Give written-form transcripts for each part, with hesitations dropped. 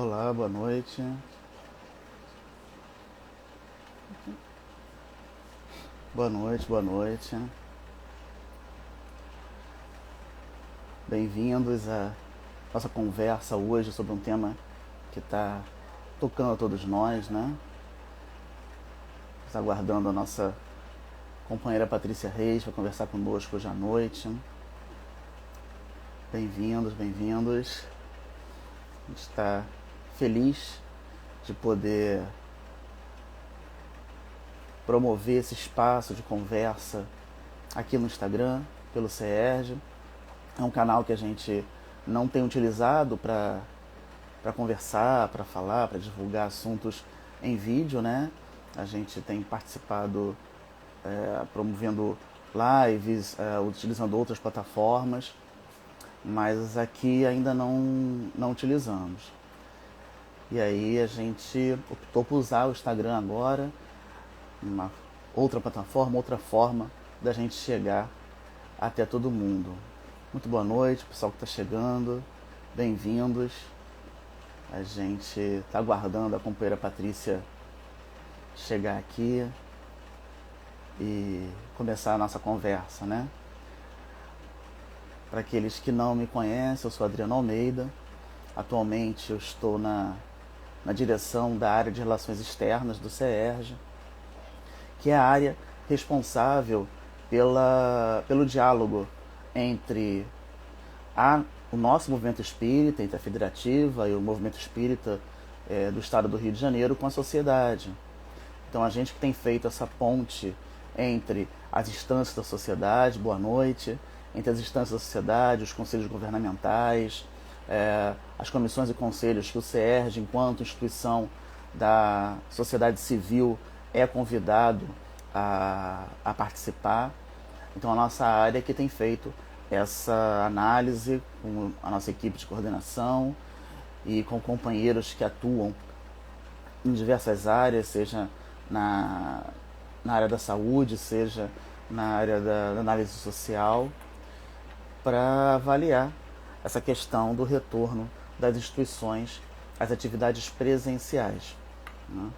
Olá, boa noite. Boa noite, boa noite. Bem-vindos à nossa conversa hoje sobre um tema que está tocando a todos nós, né? Está aguardando a nossa companheira Patrícia Reis para conversar conosco hoje à noite. Bem-vindos, bem-vindos. A gente está feliz de poder promover esse espaço de conversa aqui no Instagram, pelo CERJ. É um canal que a gente não tem utilizado para conversar, para falar, para divulgar assuntos em vídeo, né? A gente tem participado promovendo lives, utilizando outras plataformas, mas aqui ainda não utilizamos. E aí a gente optou por usar o Instagram agora, uma outra plataforma, outra forma da gente chegar até todo mundo. Muito boa noite, pessoal que está chegando, bem-vindos. A gente está aguardando a companheira Patrícia chegar aqui e começar a nossa conversa, né? Para aqueles que não me conhecem, eu sou Adriano Almeida. Atualmente eu estou na direção da área de Relações Externas do CERJ, que é a área responsável pelo diálogo entre o nosso movimento espírita, entre a Federativa e o movimento espírita do Estado do Rio de Janeiro com a sociedade. Então a gente que tem feito essa ponte entre as instâncias da sociedade, boa noite, entre as instâncias da sociedade, os conselhos governamentais, as comissões e conselhos que o CERJ, enquanto instituição da sociedade civil, é convidado a participar. Então a nossa área que tem feito essa análise com a nossa equipe de coordenação e com companheiros que atuam em diversas áreas, seja na área da saúde, seja na área da análise social, para avaliar essa questão do retorno das instituições às atividades presenciais, né?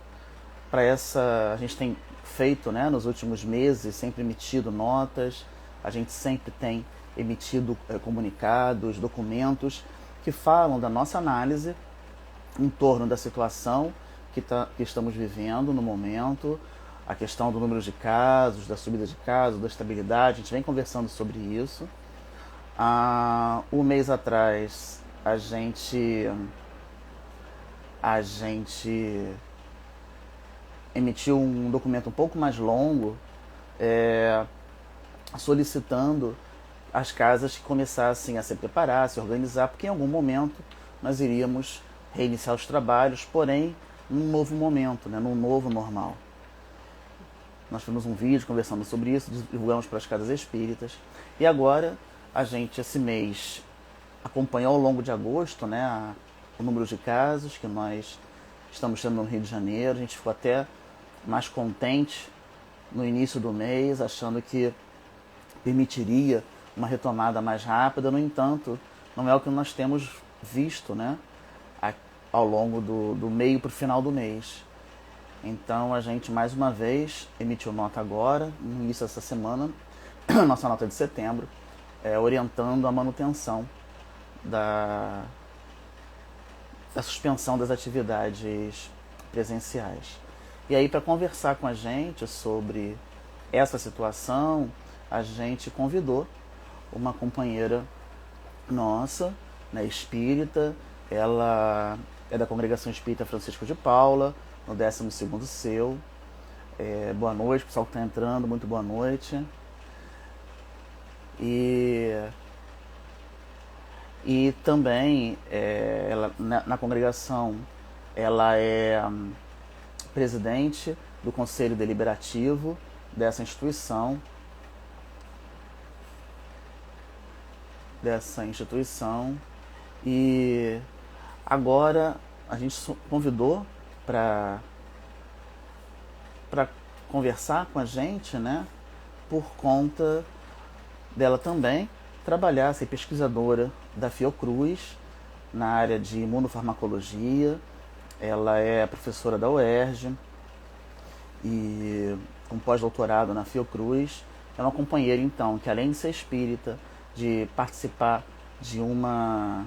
Para essa, a gente tem feito, né, nos últimos meses, sempre emitido notas, a gente sempre tem emitido comunicados, documentos que falam da nossa análise em torno da situação que estamos vivendo no momento, a questão do número de casos, da subida de casos, da estabilidade, a gente vem conversando sobre isso. Um mês atrás a gente emitiu um documento um pouco mais longo solicitando as casas que começassem a se preparar, a se organizar, porque em algum momento nós iríamos reiniciar os trabalhos, porém num novo momento, né, num novo normal. Nós fizemos um vídeo conversando sobre isso, divulgamos para as casas espíritas, e agora a gente, esse mês, acompanhou ao longo de agosto, né, o número de casos que nós estamos tendo no Rio de Janeiro. A gente ficou até mais contente no início do mês, achando que permitiria uma retomada mais rápida. No entanto, não é o que nós temos visto, né, ao longo do meio para o final do mês. Então a gente mais uma vez emitiu nota agora, no início dessa semana, nossa nota de setembro, orientando a manutenção da suspensão das atividades presenciais. E aí, para conversar com a gente sobre essa situação, a gente convidou uma companheira nossa, né, espírita. Ela é da Congregação Espírita Francisco de Paula, no 12º CEU. Boa noite, pessoal que está entrando, muito boa noite. E também, ela, na congregação, ela é presidente do Conselho Deliberativo dessa instituição. E agora a gente convidou para conversar com a gente, né, por conta dela também trabalhar, ser pesquisadora da Fiocruz, na área de imunofarmacologia. Ela é professora da UERJ e com pós-doutorado na Fiocruz. É uma companheira, então, que além de ser espírita, de participar de uma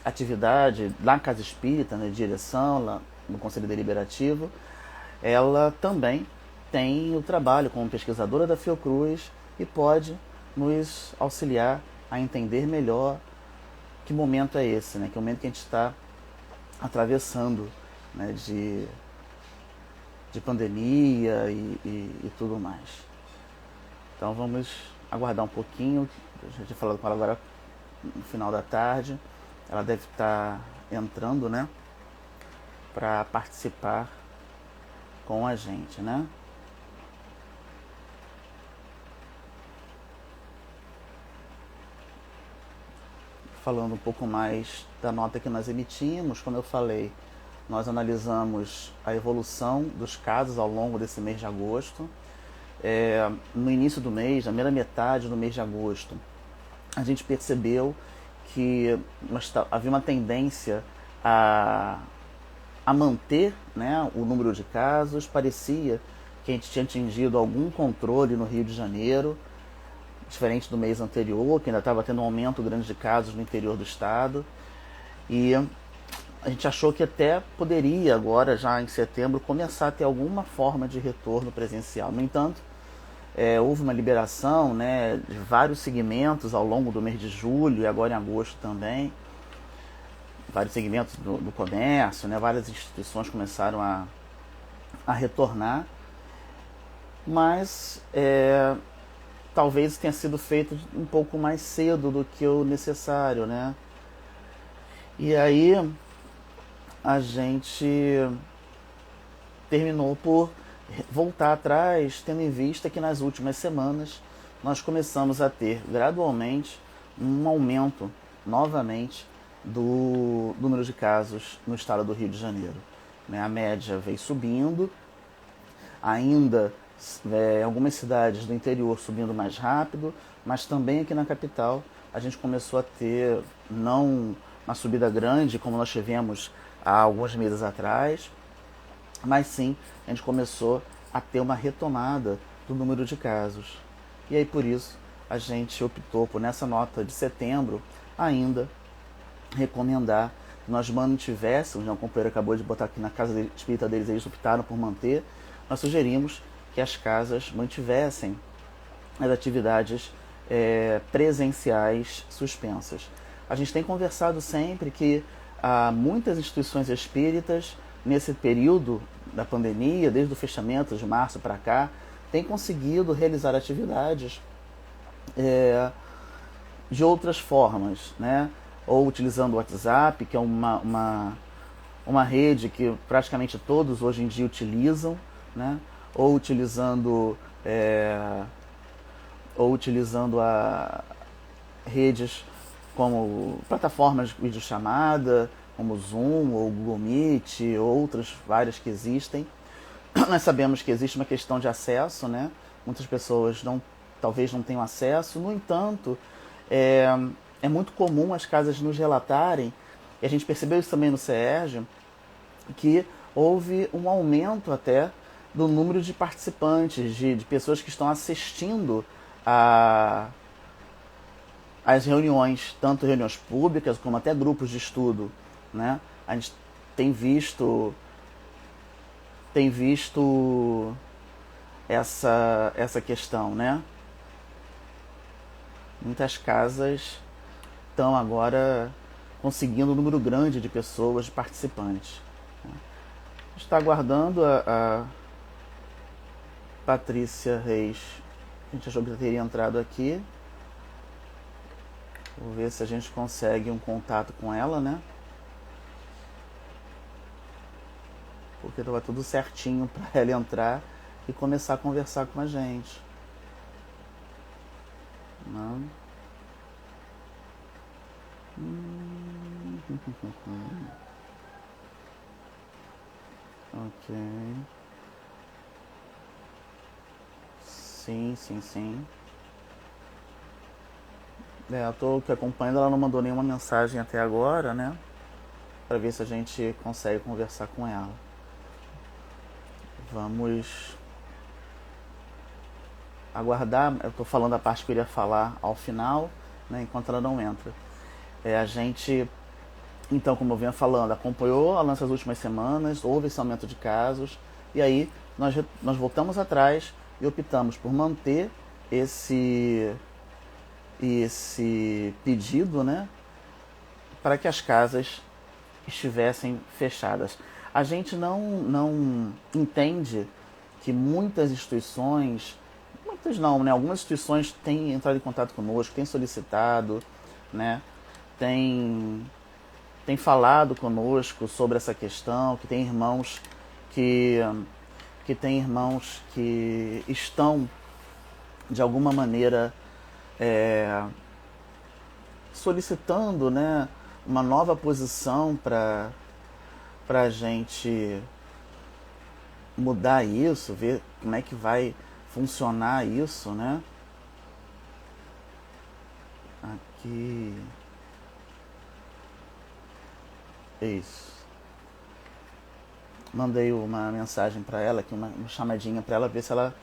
atividade lá na Casa Espírita, na direção, lá no Conselho Deliberativo, ela também tem o trabalho como pesquisadora da Fiocruz e pode nos auxiliar a entender melhor que momento é esse, né? Que momento que a gente está atravessando, né? de pandemia e tudo mais. Então vamos aguardar um pouquinho. A gente falou com ela agora no final da tarde. Ela deve estar entrando, né? Para participar com a gente, né? Falando um pouco mais da nota que nós emitimos, como eu falei, nós analisamos a evolução dos casos ao longo desse mês de agosto. No início do mês, na primeira metade do mês de agosto, a gente percebeu que havia uma tendência a manter, né, o número de casos. Parecia que a gente tinha atingido algum controle no Rio de Janeiro, diferente do mês anterior, que ainda estava tendo um aumento grande de casos no interior do estado. E a gente achou que até poderia agora, já em setembro, começar a ter alguma forma de retorno presencial. No entanto, houve uma liberação, né, de vários segmentos ao longo do mês de julho e agora em agosto também. Vários segmentos do comércio, né, várias instituições começaram a retornar. Mas talvez tenha sido feito um pouco mais cedo do que o necessário, né? E aí a gente terminou por voltar atrás, tendo em vista que nas últimas semanas nós começamos a ter gradualmente um aumento novamente do número de casos no estado do Rio de Janeiro. A média veio subindo, ainda em algumas cidades do interior subindo mais rápido, mas também aqui na capital a gente começou a ter, não uma subida grande como nós tivemos há alguns meses atrás, mas sim a gente começou a ter uma retomada do número de casos. E aí por isso a gente optou por, nessa nota de setembro, ainda recomendar que nós mantivéssemos, o companheiro acabou de botar aqui na casa espírita deles, eles optaram por manter, nós sugerimos que as casas mantivessem as atividades presenciais suspensas. A gente tem conversado sempre que muitas instituições espíritas, nesse período da pandemia, desde o fechamento de março para cá, têm conseguido realizar atividades de outras formas, né? Ou utilizando o WhatsApp, que é uma rede que praticamente todos hoje em dia utilizam, né? Ou utilizando redes como plataformas de videochamada, como Zoom ou Google Meet, outras várias que existem. Nós sabemos que existe uma questão de acesso, né? Muitas pessoas talvez não tenham acesso. No entanto, é muito comum as casas nos relatarem, e a gente percebeu isso também no CERJ, que houve um aumento até do número de participantes, de pessoas que estão assistindo às reuniões, tanto reuniões públicas como até grupos de estudo, né? A gente tem visto essa questão, né? Muitas casas estão agora conseguindo um número grande de pessoas, de participantes. A gente está aguardando a Patrícia Reis. A gente achou que já teria entrado aqui. Vou ver se a gente consegue um contato com ela, né? Porque estava tudo certinho para ela entrar e começar a conversar com a gente. Não. Ok. Sim. Eu tô que acompanhando, ela não mandou nenhuma mensagem até agora, né? Pra ver se a gente consegue conversar com ela. Vamos aguardar. Eu tô falando a parte que eu iria falar ao final, né? Enquanto ela não entra. A gente, então, como eu vinha falando, acompanhou a lança das últimas semanas, houve esse aumento de casos, e aí nós voltamos atrás e optamos por manter esse pedido, né, para que as casas estivessem fechadas. A gente não entende que muitas não, né, algumas instituições têm entrado em contato conosco, têm solicitado, né, têm tem falado conosco sobre essa questão, que tem irmãos que, que estão de alguma maneira solicitando, né, uma nova posição para a gente mudar isso, ver como é que vai funcionar isso, né? Aqui. Isso. Mandei uma mensagem para ela, aqui uma chamadinha para ela ver se ela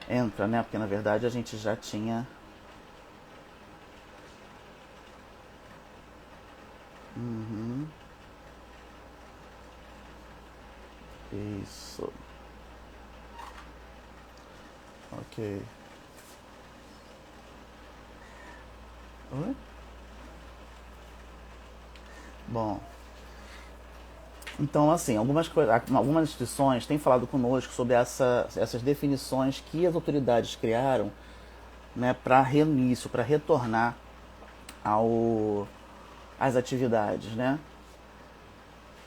entra, né? Porque na verdade a gente já tinha. Uhum. Isso. Ok. Oi? Bom, então assim, algumas instituições têm falado conosco sobre essas definições que as autoridades criaram, né, para reinício, para retornar ao, às atividades, né?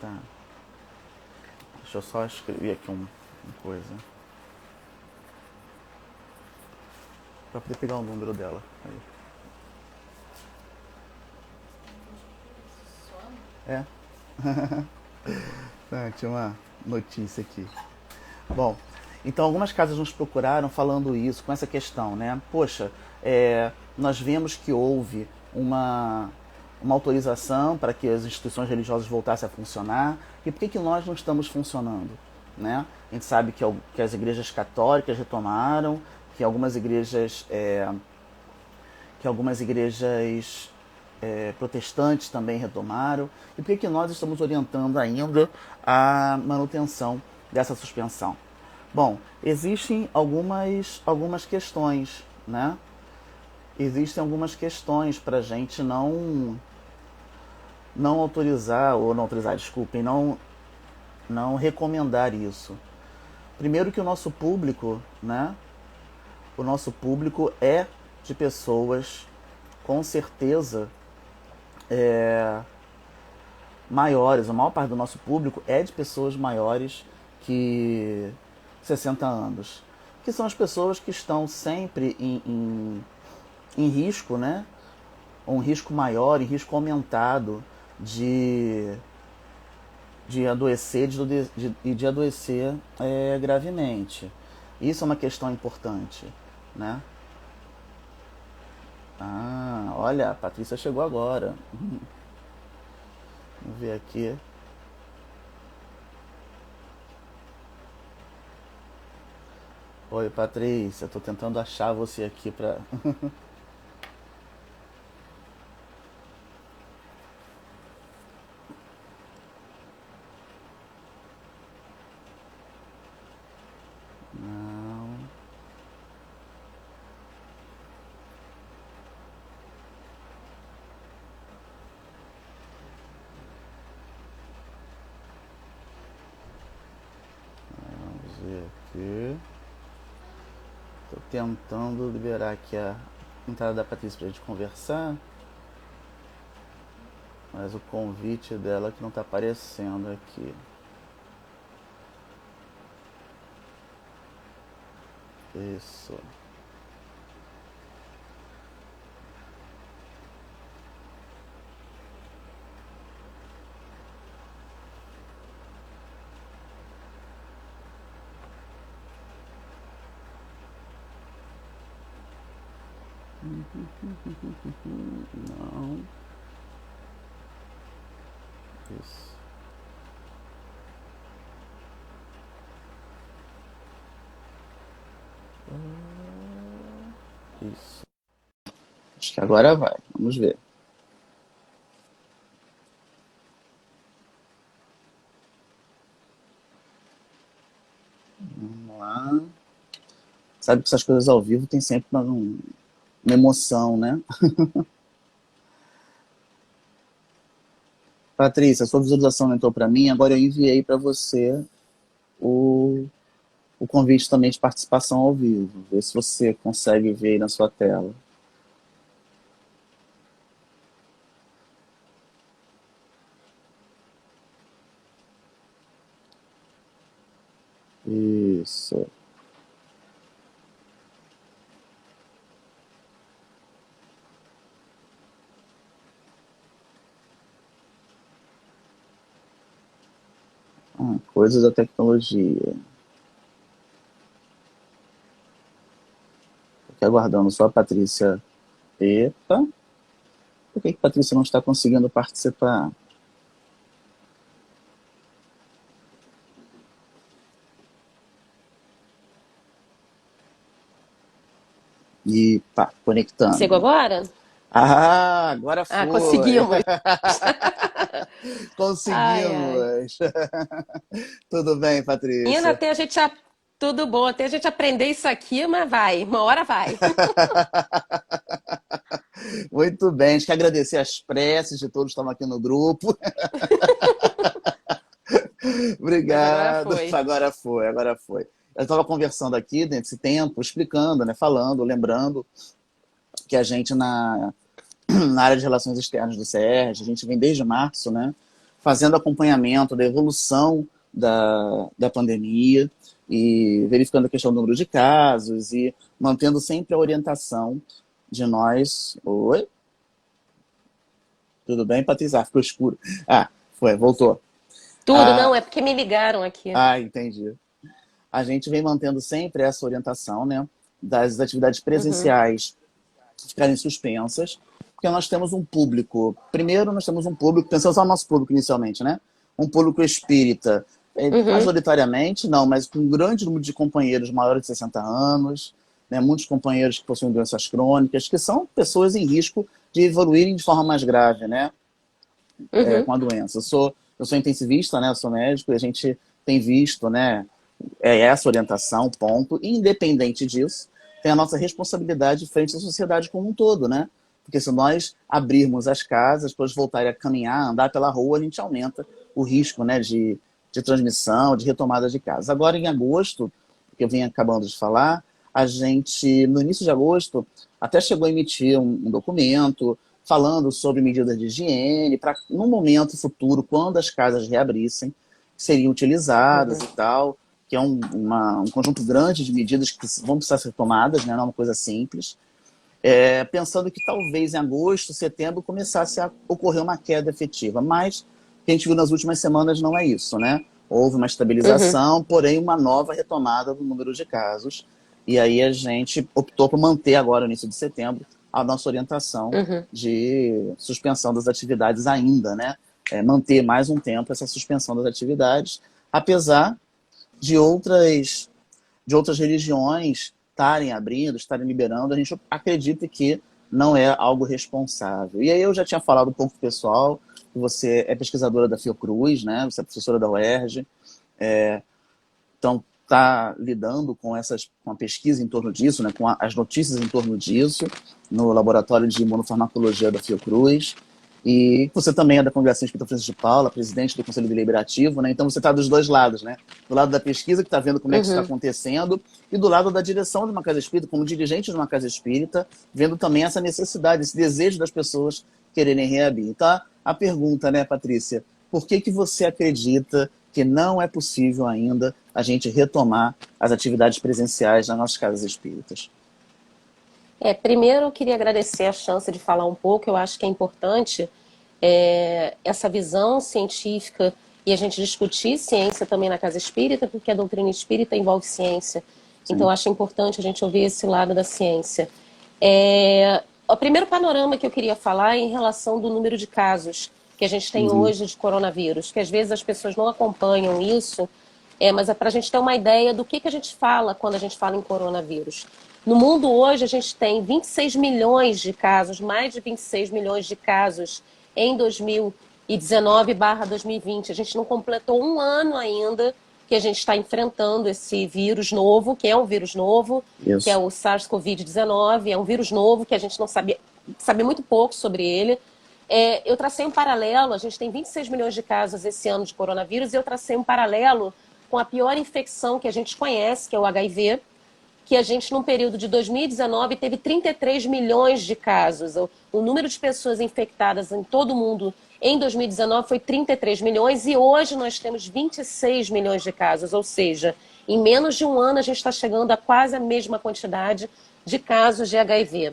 Tá. Deixa eu só escrever aqui uma coisa para poder pegar o número dela. Aí. É. Tinha uma notícia aqui. Bom, então algumas casas nos procuraram falando isso, com essa questão, né? Poxa, nós vemos que houve uma autorização para que as instituições religiosas voltassem a funcionar, e por que nós não estamos funcionando, né? A gente sabe que as igrejas católicas retomaram, que algumas igrejas protestantes também retomaram, e por que nós estamos orientando ainda a manutenção dessa suspensão? Bom, existem algumas questões, né? Existem algumas questões para a gente não autorizar, ou não autorizar, desculpem, não recomendar isso. Primeiro que o nosso público, né? O nosso público é de pessoas, com certeza, maiores. A maior parte do nosso público é de pessoas maiores que 60 anos. Que são as pessoas que estão sempre em risco, né? Um risco maior, em risco aumentado de adoecer e de adoecer gravemente. Isso é uma questão importante, né? Ah, olha, a Patrícia chegou agora. Vamos ver aqui. Oi, Patrícia, tô tentando achar você aqui pra. Não. Vamos ver aqui. Tô tentando liberar aqui a entrada da Patrícia pra gente conversar. Mas o convite dela que não tá aparecendo aqui. Isso. Não. Isso. Isso. Acho que agora vai. Vamos ver. Vamos lá. Sabe que essas coisas ao vivo tem sempre uma emoção, né? Patrícia, a sua visualização não entrou para mim, agora eu enviei para você o, o convite também de participação ao vivo. Vê se você consegue ver aí na sua tela. Isso. Coisas da tecnologia. Aqui aguardando só a Patrícia. Epa. Por que a Patrícia não está conseguindo participar? E pá, Chegou conectando. agora? Ah, agora Ah, foi. conseguimos. Ai, ai. Conseguimos. Tudo bem, Menina, Patrícia? até a gente. Tudo bom, até a gente aprender isso aqui, mas vai. Uma hora vai. Muito bem, acho que agradecer as preces de todos que estão aqui no grupo. Mas agora Obrigado. foi. Agora foi, agora foi. Eu estava conversando aqui nesse tempo, explicando, né, falando, lembrando que a gente na área de relações externas do CERJ, a gente vem desde março, né, fazendo acompanhamento da evolução da pandemia e verificando a questão do número de casos e mantendo sempre a orientação de nós. Oi? Tudo bem, Patrícia? Ficou escuro. Ah, foi, voltou. Tudo, Ah, não, é porque me ligaram aqui. entendi. A gente vem mantendo sempre essa orientação, né, das atividades Uhum, presenciais ficarem suspensas, porque nós temos um público. Primeiro, nós temos um público, pensando só no nosso público inicialmente, né? Um público espírita, uhum, majoritariamente, não, mas com um grande número de companheiros maiores de 60 anos, né? Muitos companheiros que possuem doenças crônicas, que são pessoas em risco de evoluírem de forma mais grave, né? uhum, Com a doença. Eu sou intensivista, né? Eu sou médico e a gente tem visto, né? Essa orientação, ponto. E, independente disso, tem a nossa responsabilidade frente à sociedade como um todo, né? Porque se nós abrirmos as casas, depois voltarem a caminhar, andar pela rua, a gente aumenta o risco, né, de transmissão, de retomada de casa. Agora, em agosto, que eu vim acabando de falar, a gente, no início de agosto, até chegou a emitir um documento falando sobre medidas de higiene, para, num momento futuro, quando as casas reabrissem, seriam utilizadas uhum. e tal, que é um conjunto grande de medidas que vão precisar ser tomadas, né? Não é uma coisa simples. Pensando que talvez em agosto, setembro, começasse a ocorrer uma queda efetiva. Mas o que a gente viu nas últimas semanas não é isso, né? Houve uma Uhum, estabilização, porém uma nova retomada do número de casos. E aí a gente optou por manter agora, no início de setembro, a nossa orientação uhum. de suspensão das atividades ainda, né? Manter mais um tempo essa suspensão das atividades, apesar de outras religiões estarem abrindo, estarem liberando, a gente acredita que não é algo responsável. E aí eu já tinha falado um pouco pro pessoal, que você é pesquisadora da Fiocruz, né? Você é professora da UERJ, então está lidando com a pesquisa em torno disso, né? Com as notícias em torno disso, no laboratório de imunofarmacologia da Fiocruz. E você também é da Congregação Espírita Francisco de Paula, presidente do Conselho Deliberativo, né? Então você está dos dois lados, né? Do lado da pesquisa, que está vendo como é que isso está Uhum. acontecendo, e do lado da direção de uma casa espírita, como dirigente de uma casa espírita, vendo também essa necessidade, esse desejo das pessoas quererem reabrir. Então, a pergunta, né, Patrícia, por que você acredita que não é possível ainda a gente retomar as atividades presenciais nas nossas casas espíritas? Primeiro eu queria agradecer a chance de falar um pouco. Eu acho que é importante essa visão científica e a gente discutir ciência também na casa espírita, porque a doutrina espírita envolve ciência. Então Sim. eu acho importante a gente ouvir esse lado da ciência. É, O primeiro panorama que eu queria falar é em relação do número de casos que a gente tem hoje de coronavírus, que às vezes as pessoas não acompanham isso, mas é para a gente ter uma ideia do que a gente fala quando a gente fala em coronavírus. No mundo hoje a gente tem 26 milhões de casos, mais de 26 milhões de casos em 2019/2020. A gente não completou um ano ainda que a gente está enfrentando esse vírus novo, que é um vírus novo, Isso. que é o SARS-CoV-19, é um vírus novo que a gente não sabe muito pouco sobre ele. Eu tracei um paralelo, a gente tem 26 milhões de casos esse ano de coronavírus, e eu tracei um paralelo com a pior infecção que a gente conhece, que é o HIV, que a gente, num período de 2019, teve 33 milhões de casos. O número de pessoas infectadas em todo o mundo em 2019 foi 33 milhões e hoje nós temos 26 milhões de casos, ou seja, em menos de um ano a gente está chegando a quase a mesma quantidade de casos de HIV.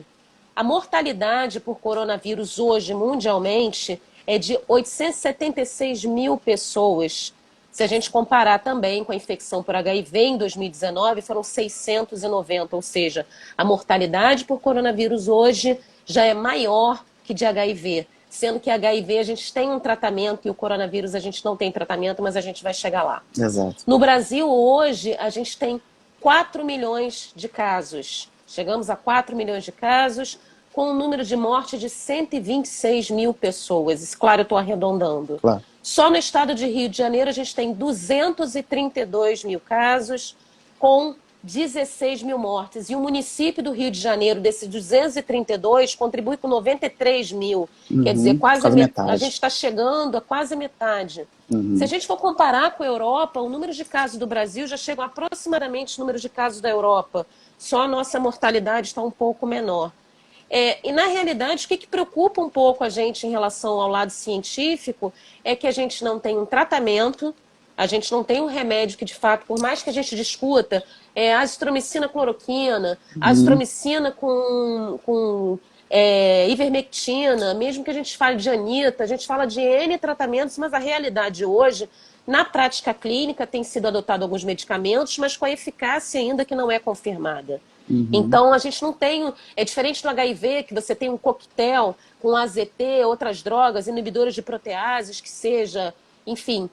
A mortalidade por coronavírus hoje, mundialmente, é de 876 mil pessoas. Se a gente comparar também com a infecção por HIV em 2019, foram 690, ou seja, a mortalidade por coronavírus hoje já é maior que de HIV, sendo que HIV a gente tem um tratamento e o coronavírus a gente não tem tratamento, mas a gente vai chegar lá. Exato. No Brasil, hoje, a gente tem 4 milhões de casos. Chegamos a 4 milhões de casos, com um número de morte de 126 mil pessoas. Isso, claro, eu estou arredondando. Claro. Só no estado de Rio de Janeiro a gente tem 232 mil casos, com 16 mil mortes. E o município do Rio de Janeiro, desses 232, contribui com 93 mil. Quer dizer, quase metade. A gente está chegando a quase metade. Se a gente for comparar com a Europa, o número de casos do Brasil já chega aproximadamente o número de casos da Europa. Só a nossa mortalidade está um pouco menor. E, na realidade, o que preocupa um pouco a gente em relação ao lado científico é que a gente não tem um tratamento, a gente não tem um remédio que, de fato, por mais que a gente discuta, azitromicina, cloroquina, azitromicina com ivermectina, mesmo que a gente fale de anita, a gente fala de N tratamentos, mas a realidade hoje, na prática clínica, tem sido adotado alguns medicamentos, mas com a eficácia ainda que não é confirmada. Então, a gente não tem... É diferente do HIV, que você tem um coquetel com AZT, outras drogas, inibidores de proteases, que seja, enfim,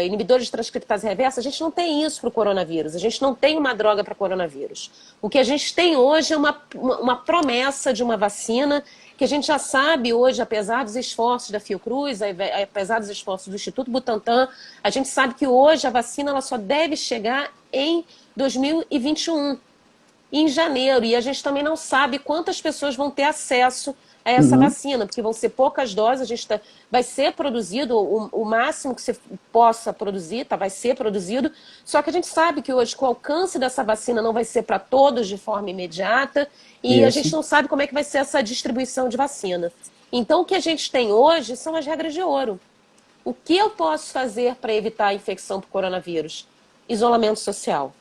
inibidores de transcriptase reversa. A gente não tem isso para o coronavírus. A gente não tem uma droga para coronavírus. O que a gente tem hoje é uma promessa de uma vacina que a gente já sabe hoje, apesar dos esforços da Fiocruz, apesar dos esforços do Instituto Butantan, a gente sabe que hoje a vacina ela só deve chegar em 2021. Em janeiro, e a gente também não sabe quantas pessoas vão ter acesso a essa vacina, porque vão ser poucas doses, vai ser produzido o máximo que você possa produzir, vai ser produzido, só que a gente sabe que hoje o alcance dessa vacina não vai ser para todos de forma imediata, e a gente não sabe como é que vai ser essa distribuição de vacina. Então, o que a gente tem hoje são as regras de ouro. O que eu posso fazer para evitar a infecção por coronavírus? Isolamento social.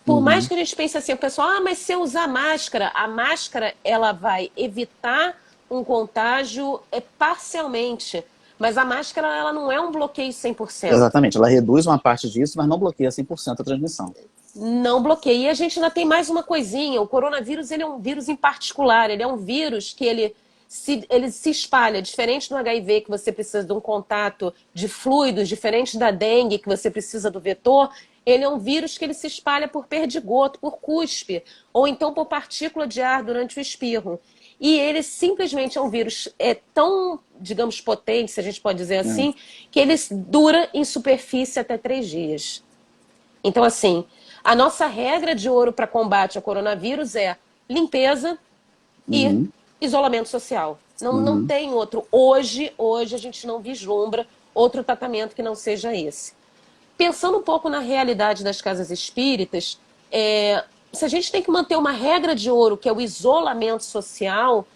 Por mais que a gente pense assim, o pessoal, mas se eu usar máscara, a máscara ela vai evitar um contágio parcialmente, mas a máscara ela não é um bloqueio 100%. Exatamente, ela reduz uma parte disso, mas não bloqueia 100% a transmissão. Não bloqueia. E a gente ainda tem mais uma coisinha, o coronavírus ele é um vírus em particular, ele é um vírus que ele se espalha, diferente do HIV, que você precisa de um contato de fluidos, diferente da dengue, que você precisa do vetor. Ele é um vírus que ele se espalha por perdigoto, por cuspe, ou então por partícula de ar durante o espirro. E ele simplesmente é um vírus tão, digamos, potente, se a gente pode dizer assim, que ele dura em superfície até 3 dias. Então, assim, a nossa regra de ouro para combate ao coronavírus é limpeza e isolamento social. Não tem outro. Hoje a gente não vislumbra outro tratamento que não seja esse. Pensando um pouco na realidade das casas espíritas, se a gente tem que manter uma regra de ouro, que é o isolamento social,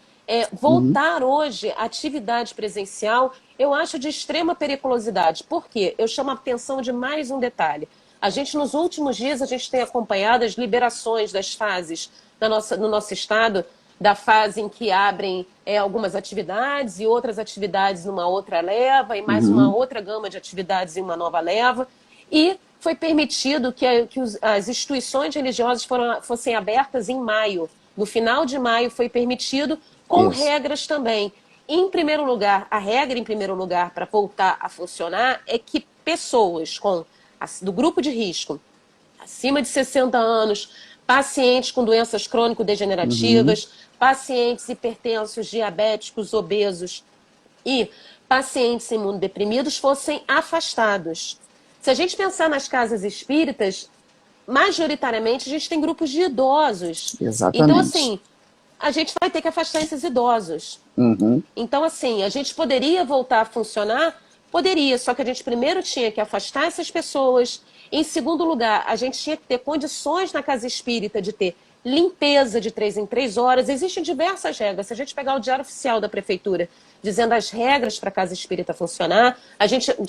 voltar hoje à atividade presencial, eu acho de extrema periculosidade. Por quê? Eu chamo a atenção de mais um detalhe. A gente, nos últimos dias, a gente tem acompanhado as liberações das fases no nosso estado, da fase em que abrem algumas atividades e outras atividades numa outra leva, e mais uma outra gama de atividades em uma nova leva. E foi permitido que as instituições religiosas fossem abertas em maio. No final de maio foi permitido, com Isso. regras também. Em primeiro lugar, a regra em primeiro lugar para voltar a funcionar é que pessoas do grupo de risco, acima de 60 anos, pacientes com doenças Uhum. crônico-degenerativas, pacientes hipertensos, diabéticos, obesos e pacientes imunodeprimidos fossem afastados. Se a gente pensar nas casas espíritas, majoritariamente a gente tem grupos de idosos. Então, Exatamente. assim, a gente vai ter que afastar esses idosos. Uhum. Então, assim, a gente poderia voltar a funcionar? Poderia, só que a gente primeiro tinha que afastar essas pessoas. Em segundo lugar, a gente tinha que ter condições na casa espírita de ter limpeza de 3 em 3 horas. Existem diversas regras. Se a gente pegar o diário oficial da prefeitura dizendo as regras para a casa espírita funcionar,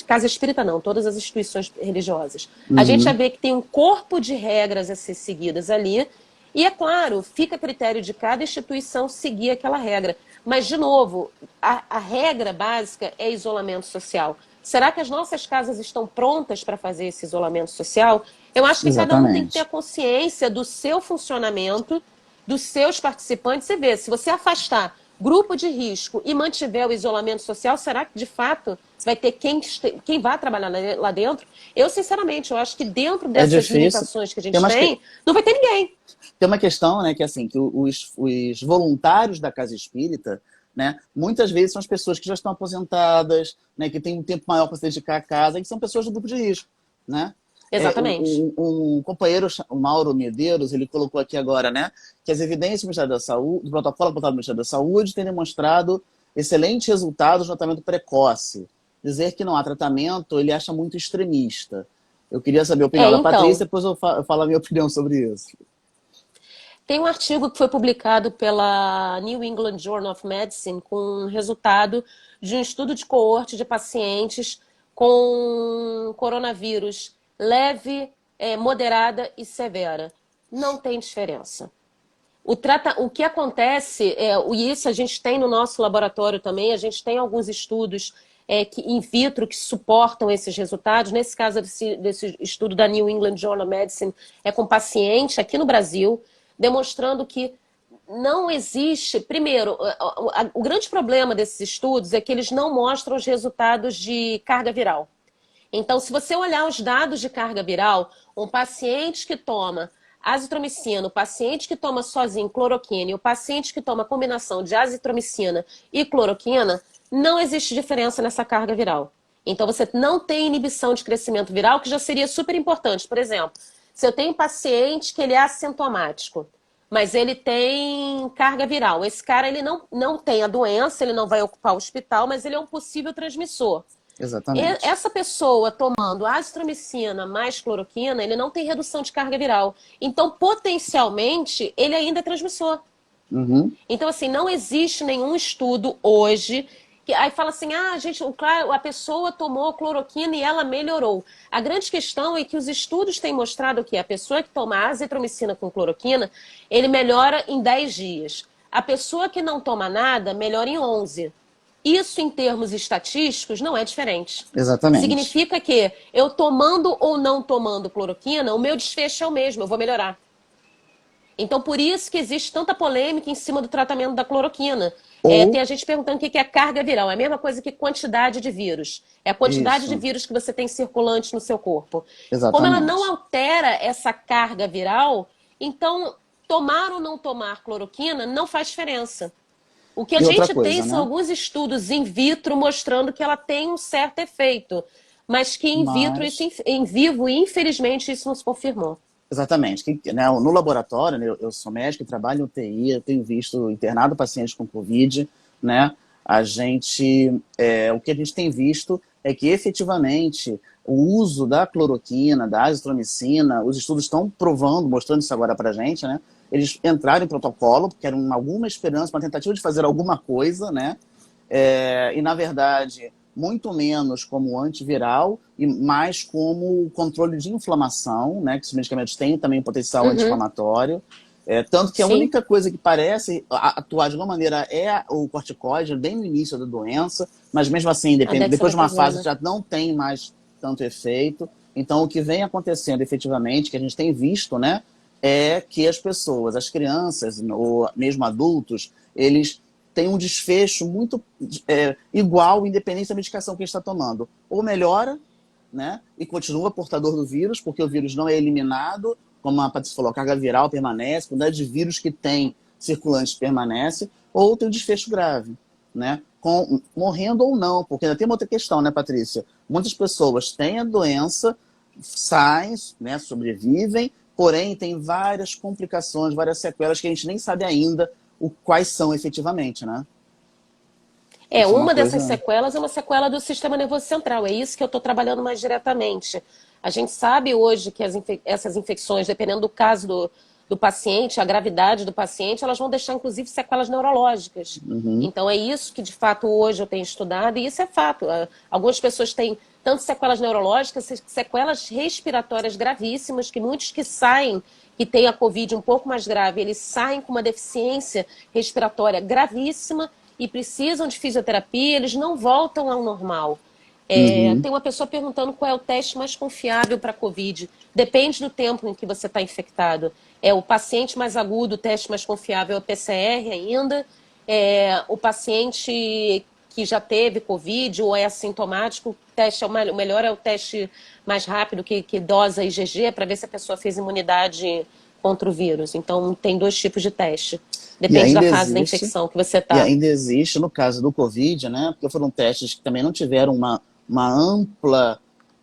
casa espírita não, todas as instituições religiosas, a gente Uhum. vai ver que tem um corpo de regras a ser seguidas ali. E é claro, fica a critério de cada instituição seguir aquela regra. Mas, de novo, a regra básica é isolamento social. Será que as nossas casas estão prontas para fazer esse isolamento social? Eu acho que cada um tem que ter a Exatamente. consciência do seu funcionamento, dos seus participantes e ver. Se você afastar grupo de risco e mantiver o isolamento social, será que, de fato, vai ter quem vai trabalhar lá dentro? Eu, sinceramente, eu acho que dentro É dessas difícil. limitações que a Tem gente umas que... tem, não vai ter ninguém. Tem uma questão, né, que assim, que os voluntários da casa espírita, né, muitas vezes são as pessoas que já estão aposentadas, né, que têm um tempo maior para se dedicar à casa, e que são pessoas do grupo de risco, né? Exatamente. Um companheiro, o Mauro Medeiros, ele colocou aqui agora, né, que as evidências do Ministério da Saúde, do protocolo adotado do Ministério da Saúde, têm demonstrado excelentes resultados no tratamento precoce. Dizer que não há tratamento, ele acha muito extremista. Eu queria saber a opinião da Então, Patrícia, depois eu falo a minha opinião sobre isso. tem um artigo que foi publicado pela New England Journal of Medicine com um resultado de um estudo de coorte de pacientes com coronavírus leve, moderada e severa. Não tem diferença. O que acontece, e isso a gente tem no nosso laboratório também, a gente tem alguns estudos in vitro que suportam esses resultados. Nesse caso, desse estudo da New England Journal of Medicine, é com paciente aqui no Brasil, demonstrando que não existe. Primeiro, o grande problema desses estudos é que eles não mostram os resultados de carga viral. Então, se você olhar os dados de carga viral, um paciente que toma azitromicina, o paciente que toma sozinho cloroquina e o paciente que toma combinação de azitromicina e cloroquina, não existe diferença nessa carga viral. Então, você não tem inibição de crescimento viral, que já seria super importante. Por exemplo, se eu tenho um paciente que ele é assintomático, mas ele tem carga viral. Esse cara ele não tem a doença, ele não vai ocupar o hospital, mas ele é um possível transmissor. Exatamente. Essa pessoa tomando azitromicina mais cloroquina, ele não tem redução de carga viral. Então, potencialmente, ele ainda é transmissor. Uhum. Então, assim, não existe nenhum estudo hoje que aí fala assim, a pessoa tomou cloroquina e ela melhorou. A grande questão é que os estudos têm mostrado que a pessoa que toma azitromicina com cloroquina, ele melhora em 10 dias. A pessoa que não toma nada, melhora em 11. Isso, em termos estatísticos, não é diferente. Exatamente. Significa que eu tomando ou não tomando cloroquina, o meu desfecho é o mesmo, eu vou melhorar. Então, por isso que existe tanta polêmica em cima do tratamento da cloroquina. Ou Tem a gente perguntando o que é carga viral. É a mesma coisa que quantidade de vírus. É a quantidade de isso, vírus que você tem circulante no seu corpo. Como ela não exatamente. altera essa carga viral, então tomar ou não tomar cloroquina não faz diferença. O que a E outra gente tem coisa, são né? alguns estudos in vitro mostrando que ela tem um certo efeito, mas que in vitro, Mas, em vivo, infelizmente, isso não se confirmou. exatamente, né, no laboratório, né, eu sou médico, trabalho em UTI, eu tenho visto internado pacientes com Covid, né? O que a gente tem visto é que efetivamente o uso da cloroquina, da azitromicina, os estudos estão provando, mostrando isso agora pra gente, né? Eles entraram em protocolo, porque era alguma esperança, uma tentativa de fazer alguma coisa, né? E, na verdade, muito menos como antiviral e mais como controle de inflamação, né? Que os medicamentos têm também um potencial Uhum, anti-inflamatório. Tanto que a sim, única coisa que parece atuar de alguma maneira é o corticoide, bem no início da doença, mas mesmo assim, a depois de uma fase dexametasona. já não tem mais tanto efeito. Então, o que vem acontecendo efetivamente, que a gente tem visto, né, é que as pessoas, as crianças ou mesmo adultos, eles tem um desfecho muito igual, independente da medicação que a gente está tomando. Ou melhora, né, e continua portador do vírus, porque o vírus não é eliminado, como a Patrícia falou, a carga viral permanece, a quantidade de vírus que tem circulante permanece, ou tem um desfecho grave, né, morrendo ou não, porque ainda tem uma outra questão, né, Patrícia? Muitas pessoas têm a doença, saem, né, sobrevivem, porém tem várias complicações, várias sequelas que a gente nem sabe ainda quais são efetivamente, né? Isso é uma Uma dessas coisa... sequelas é uma sequela do sistema nervoso central. É isso que eu estou trabalhando mais diretamente. A gente sabe hoje que essas infecções, dependendo do caso do paciente, a gravidade do paciente, elas vão deixar, inclusive, sequelas neurológicas. Então, é isso que, de fato, hoje eu tenho estudado, e isso é fato. Algumas pessoas têm tanto sequelas neurológicas, sequelas respiratórias gravíssimas, que muitos que saem, que têm a Covid um pouco mais grave, eles saem com uma deficiência respiratória gravíssima e precisam de fisioterapia, eles não voltam ao normal. Tem uma pessoa perguntando qual é o teste mais confiável para a Covid. Depende do tempo em que você está infectado. O paciente mais agudo, o teste mais confiável é o PCR ainda. O paciente que já teve Covid ou é assintomático, o teste o melhor é o teste mais rápido, que dosa IgG, para ver se a pessoa fez imunidade contra o vírus. Então, tem 2 tipos de teste. Depende da fase da infecção que você E está. ainda existe, no caso do Covid, né, porque foram testes que também não tiveram uma ampla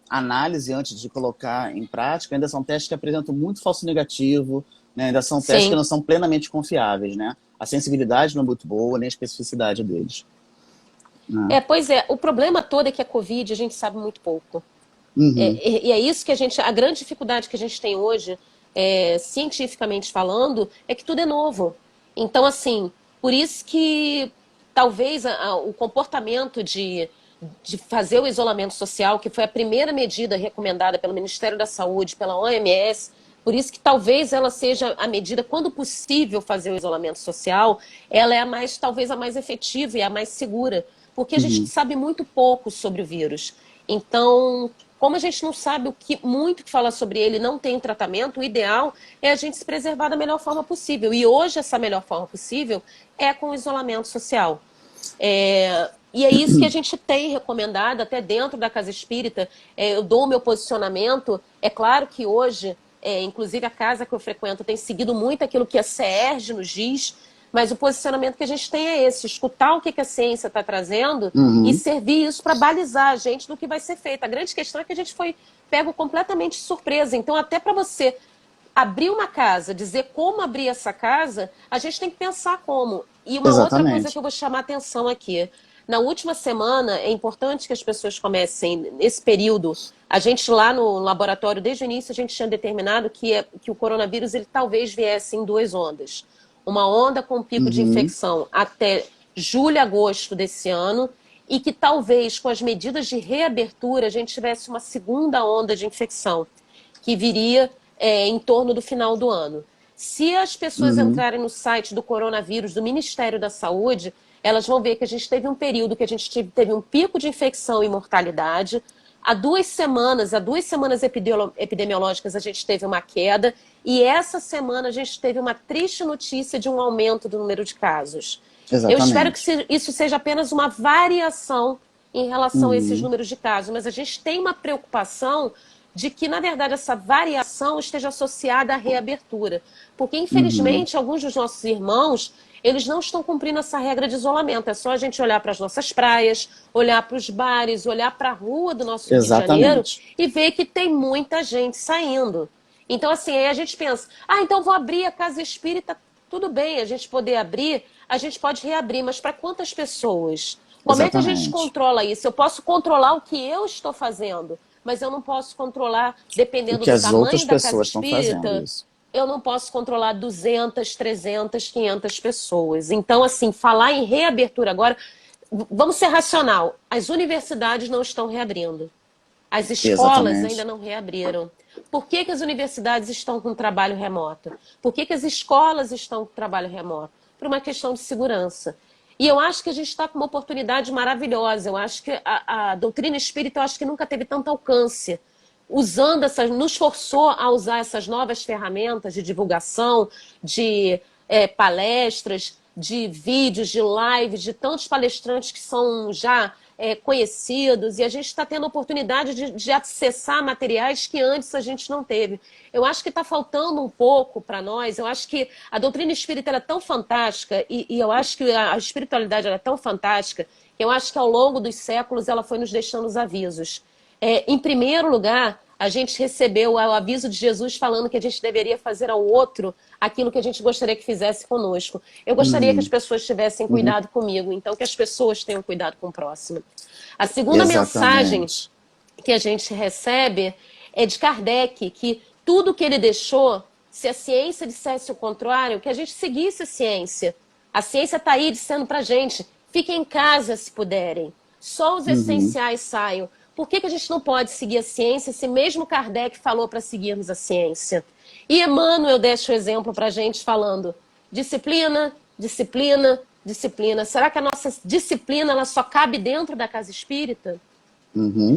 análise antes de colocar em prática, ainda são testes que apresentam muito falso negativo, né, ainda são testes que Sim. não são plenamente confiáveis, né? A sensibilidade não é muito boa, nem a especificidade deles. Né? Pois é, o problema todo é que a Covid a gente sabe muito pouco. Uhum. E é isso que a grande dificuldade que a gente tem hoje, cientificamente falando, é que tudo é novo. Então, assim, por isso que talvez o comportamento de fazer o isolamento social, que foi a primeira medida recomendada pelo Ministério da Saúde, pela OMS, por isso que talvez ela seja a medida, quando possível fazer o isolamento social, ela é talvez a mais efetiva e a mais segura, porque a gente Uhum. sabe muito pouco sobre o vírus. Então, como a gente não sabe muito que fala sobre ele, não tem tratamento, o ideal é a gente se preservar da melhor forma possível. E hoje essa melhor forma possível é com o isolamento social. E é isso que a gente tem recomendado, até dentro da Casa Espírita. Eu dou o meu posicionamento. É claro que hoje, inclusive a casa que eu frequento, tem seguido muito aquilo que a CERJ nos diz, mas o posicionamento que a gente tem é esse: escutar o que a ciência está trazendo e Uhum. servir isso para balizar a gente do que vai ser feito. A grande questão é que a gente foi pego completamente de surpresa. Então, até para você abrir uma casa, dizer como abrir essa casa, a gente tem que pensar como. E uma outra coisa que Exatamente. eu vou chamar a atenção aqui. Na última semana, é importante que as pessoas comecem, nesse período, a gente lá no laboratório, desde o início, a gente tinha determinado que o coronavírus ele talvez viesse em 2 ondas. Uma onda com pico de Uhum. infecção até julho, agosto desse ano, e que talvez com as medidas de reabertura a gente tivesse uma segunda onda de infecção, que viria em torno do final do ano. Se as pessoas Uhum. entrarem no site do coronavírus do Ministério da Saúde, elas vão ver que a gente teve um período que a gente teve um pico de infecção e mortalidade. Há 2 semanas, epidemiológicas, a gente teve uma queda. E essa semana a gente teve uma triste notícia de um aumento do número de casos. Eu espero Exatamente. que isso seja apenas uma variação em relação a esses Uhum. números de casos, mas a gente tem uma preocupação de que, na verdade, essa variação esteja associada à reabertura. Porque, Uhum. infelizmente, alguns dos nossos irmãos, eles não estão cumprindo essa regra de isolamento. É só a gente olhar para as nossas praias, olhar para os bares, olhar para a rua do nosso Rio de Janeiro Exatamente. e ver que tem muita gente saindo. Então, assim, aí a gente pensa, então vou abrir a casa espírita. Tudo bem, a gente poder abrir, a gente pode reabrir, mas para quantas pessoas? Como é que a gente Exatamente. controla isso? Eu posso controlar o que eu estou fazendo, mas eu não posso controlar, O dependendo que do as outras tamanho da casa pessoas estão fazendo espírita, isso. eu não posso controlar 200, 300, 500 pessoas. Então, assim, falar em reabertura agora, vamos ser racional. As universidades não estão reabrindo. As escolas ainda Exatamente. não reabriram. Por que as universidades estão com trabalho remoto? Por que as escolas estão com trabalho remoto? Por uma questão de segurança. E eu acho que a gente está com uma oportunidade maravilhosa. Eu acho que a doutrina espírita, eu acho que nunca teve tanto alcance. Nos forçou a usar essas novas ferramentas de divulgação, de palestras, de vídeos, de lives, de tantos palestrantes que são já conhecidos, e a gente está tendo a oportunidade de acessar materiais que antes a gente não teve. Eu acho que está faltando um pouco para nós. Eu acho que a doutrina espírita é tão fantástica, e eu acho que a espiritualidade é tão fantástica, que eu acho que ao longo dos séculos ela foi nos deixando os avisos. Em primeiro lugar, a gente recebeu o aviso de Jesus falando que a gente deveria fazer ao outro aquilo que a gente gostaria que fizesse conosco. Eu gostaria que as pessoas tivessem cuidado comigo, então que as pessoas tenham cuidado com o próximo. A segunda mensagem que a gente recebe é de Kardec, que tudo que ele deixou, se a ciência dissesse o contrário, que a gente seguisse a ciência. A ciência está aí dizendo pra gente, fiquem em casa se puderem, só os essenciais saiam. Por que a gente não pode seguir a ciência se mesmo Kardec falou para seguirmos a ciência? E Emmanuel deixa o exemplo para a gente falando disciplina, disciplina, disciplina. Será que a nossa disciplina ela só cabe dentro da casa espírita?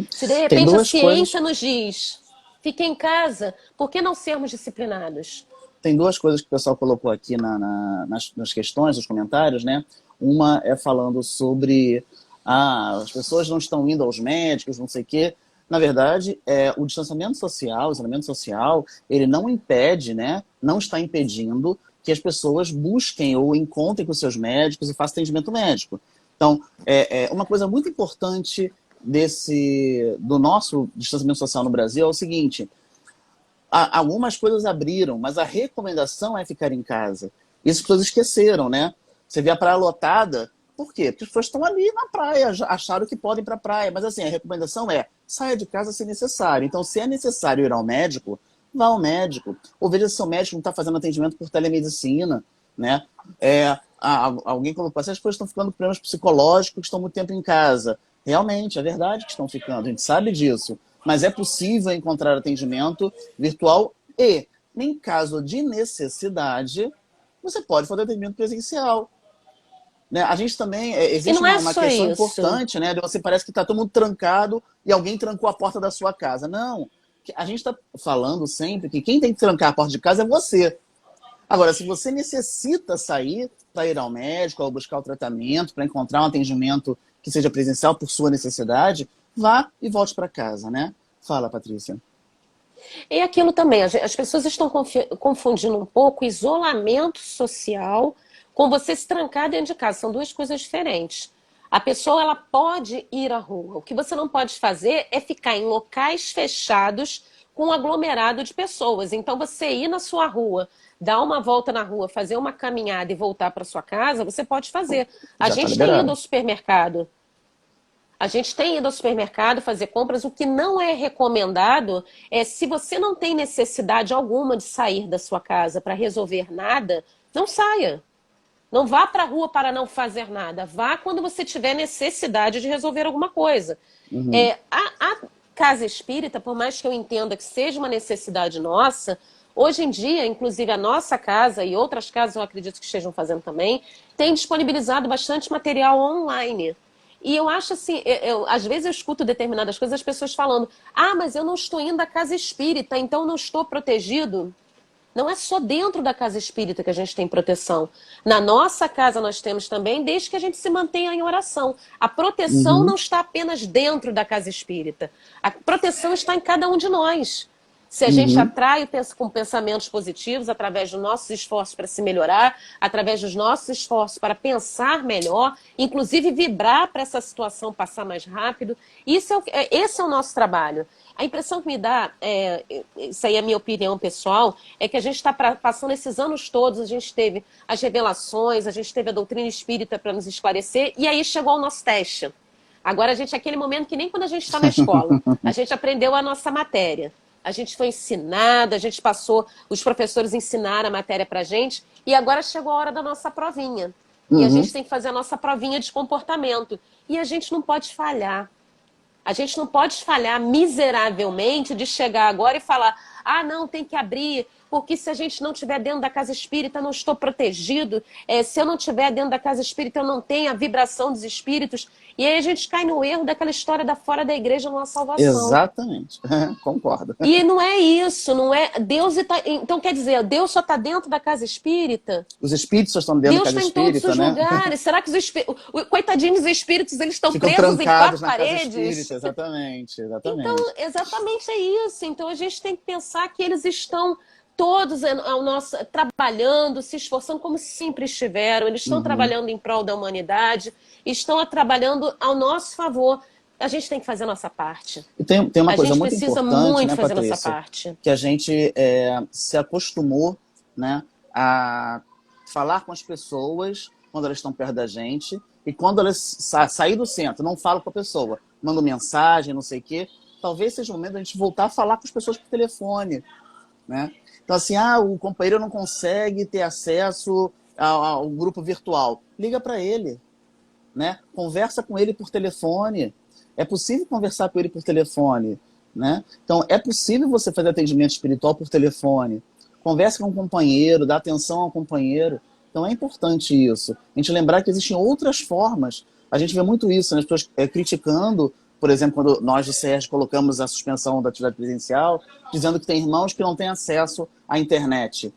Se de repente a ciência nos diz, fique em casa, por que não sermos disciplinados? Tem duas coisas que o pessoal colocou aqui nas questões, nos comentários, né? Uma é falando sobre as pessoas não estão indo aos médicos, não sei o quê. Na verdade, o distanciamento social, o isolamento social, ele não impede, né? Não está impedindo que as pessoas busquem ou encontrem com seus médicos e façam atendimento médico. Então, uma coisa muito importante do nosso distanciamento social no Brasil é o seguinte: algumas coisas abriram, mas a recomendação é ficar em casa. Isso as pessoas esqueceram, né? Você vê a praia lotada, por quê? Porque as pessoas estão ali na praia, já acharam que podem ir para a praia. Mas assim, a recomendação é, saia de casa se necessário. Então, se é necessário ir ao médico, vá ao médico. Ou veja se seu médico não está fazendo atendimento por telemedicina, né? Alguém colocou assim, as pessoas estão ficando com problemas psicológicos, que estão muito tempo em casa. Realmente, é verdade que estão ficando, a gente sabe disso. Mas é possível encontrar atendimento virtual e, em caso de necessidade, você pode fazer atendimento presencial. Né? A gente também, existe uma questão importante, né? De você parece que está todo mundo trancado e alguém trancou a porta da sua casa. Não, a gente está falando sempre que quem tem que trancar a porta de casa é você. Agora, se você necessita sair para ir ao médico, ou buscar o tratamento, para encontrar um atendimento que seja presencial por sua necessidade, vá e volte para casa, né? Fala, Patrícia. E aquilo também, as pessoas estão confundindo um pouco isolamento social com você se trancar dentro de casa. São duas coisas diferentes. A pessoa ela pode ir à rua. O que você não pode fazer é ficar em locais fechados com um aglomerado de pessoas. Então, você ir na sua rua, dar uma volta na rua, fazer uma caminhada e voltar para sua casa, você pode fazer. A gente tem ido ao supermercado. A gente tem ido ao supermercado fazer compras. O que não é recomendado é, se você não tem necessidade alguma de sair da sua casa para resolver nada, não saia. Não vá para a rua para não fazer nada. Vá quando você tiver necessidade de resolver alguma coisa. A casa espírita, por mais que eu entenda que seja uma necessidade nossa, hoje em dia, inclusive a nossa casa e outras casas, eu acredito que estejam fazendo também, tem disponibilizado bastante material online. E eu acho assim, às vezes eu escuto determinadas coisas, as pessoas falando, mas eu não estou indo à casa espírita, então não estou protegido. Não é só dentro da casa espírita que a gente tem proteção. Na nossa casa nós temos também, desde que a gente se mantenha em oração. A proteção não está apenas dentro da casa espírita. A proteção está em cada um de nós. Se a gente atrai com pensamentos positivos, através dos nossos esforços para se melhorar, através dos nossos esforços para pensar melhor, inclusive vibrar para essa situação passar mais rápido, esse é o nosso trabalho. A impressão que me dá, isso aí é a minha opinião pessoal, é que a gente está passando esses anos todos, a gente teve as revelações, a gente teve a doutrina espírita para nos esclarecer, e aí chegou o nosso teste. Agora a gente é aquele momento que nem quando a gente está na escola, a gente aprendeu a nossa matéria. A gente foi ensinado, a gente passou, os professores ensinaram a matéria pra gente, e agora chegou a hora da nossa provinha. E a gente tem que fazer a nossa provinha de comportamento. E a gente não pode falhar. A gente não pode falhar miseravelmente de chegar agora e falar, não, tem que abrir, porque se a gente não estiver dentro da casa espírita, eu não estou protegido. Se eu não estiver dentro da casa espírita, eu não tenho a vibração dos espíritos. E aí a gente cai no erro daquela história da fora da igreja não há salvação. Exatamente. Concordo. E não é isso, não é. Deus tá, então quer dizer, Deus só está dentro da casa espírita? Os espíritos só estão dentro da Deus casa está em todos espírita, os né? lugares. Será que coitadinhos dos espíritos, eles estão Ficam presos em trancados quatro na casa paredes? espírita, exatamente, Então, exatamente. exatamente é isso. Então, a gente tem que pensar que eles estão todos ao nosso, trabalhando, se esforçando, como sempre estiveram. Eles estão Uhum. trabalhando em prol da humanidade, estão trabalhando ao nosso favor. A gente tem que fazer a nossa parte. E tem uma A coisa gente muito precisa importante, muito né, fazer a nossa Patrícia? parte. Que a gente se acostumou, né, a falar com as pessoas quando elas estão perto da gente, e quando elas sair do centro, não falo com a pessoa, mando mensagem, não sei o quê, talvez seja o momento da gente voltar a falar com as pessoas por telefone, né? Então, assim, o companheiro não consegue ter acesso ao grupo virtual. Liga para ele, né? Conversa com ele por telefone. É possível conversar com ele por telefone, né? Então, é possível você fazer atendimento espiritual por telefone. Converse com um companheiro, dá atenção ao companheiro. Então, é importante isso. A gente lembrar que existem outras formas. A gente vê muito isso, né? As pessoas criticando, por exemplo, quando nós do SERJ colocamos a suspensão da atividade presencial, dizendo que tem irmãos que não têm acesso à internet.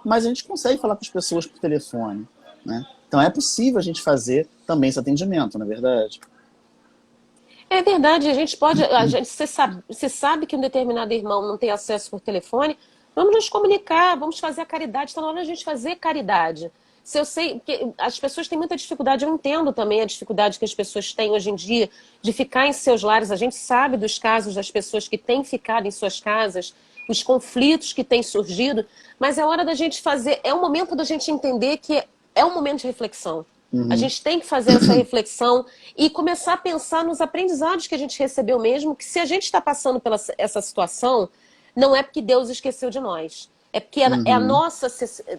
Mas a gente consegue falar com as pessoas por telefone, né? Então é possível a gente fazer também esse atendimento, não é verdade? É verdade, a gente pode. Você sabe que um determinado irmão não tem acesso por telefone, vamos nos comunicar, vamos fazer a caridade. Está na hora da gente fazer caridade. Se eu sei que as pessoas têm muita dificuldade, eu entendo também a dificuldade que as pessoas têm hoje em dia de ficar em seus lares. A gente sabe dos casos das pessoas que têm ficado em suas casas, os conflitos que têm surgido, mas é hora da gente fazer, é o momento da gente entender que é um momento de reflexão. A Uhum. gente tem que fazer essa reflexão e começar a pensar nos aprendizados que a gente recebeu mesmo, que se a gente está passando por essa situação, não é porque Deus esqueceu de nós. É porque é a Uhum. nossa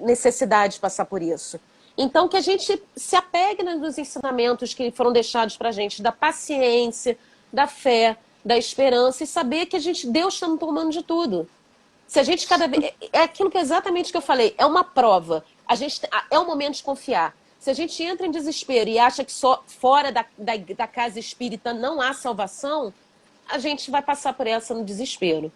necessidade de passar por isso. Então, que a gente se apegue nos ensinamentos que foram deixados para a gente, da paciência, da fé, da esperança e saber que Deus está no comando de tudo. Se a gente cada vez. É aquilo que é exatamente que eu falei, é uma prova. É o momento de confiar. Se a gente entra em desespero e acha que só fora da casa espírita não há salvação, a gente vai passar por essa no desespero.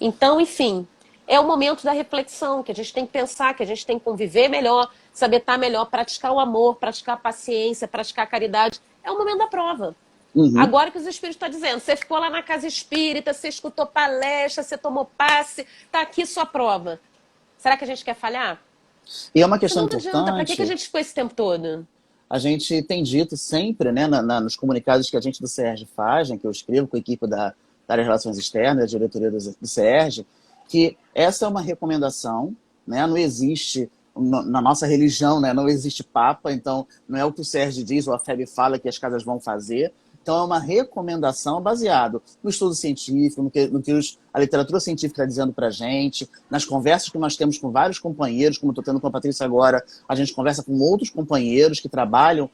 Então, enfim, é o momento da reflexão, que a gente tem que pensar, que a gente tem que conviver melhor, saber estar melhor, praticar o amor, praticar a paciência, praticar a caridade. É o momento da prova. Uhum. Agora que os espíritos estão dizendo, você ficou lá na casa espírita, você escutou palestra, você tomou passe, tá aqui sua prova. Será que a gente quer falhar? E é uma questão Senão não adianta. Para que a importante, gente ficou esse tempo todo? a gente tem dito sempre, né, nos comunicados que a gente do SERJ faz, né, que eu escrevo com a equipe da área de Relações Externas, da diretoria do SERJ, que essa é uma recomendação, né, não existe, na nossa religião, né, não existe papa, então não é o que o SERJ diz ou a FEB fala que as casas vão fazer. Então é uma recomendação baseada no estudo científico, no que a literatura científica está dizendo para a gente, nas conversas que nós temos com vários companheiros, como estou tendo com a Patrícia agora, a gente conversa com outros companheiros que trabalham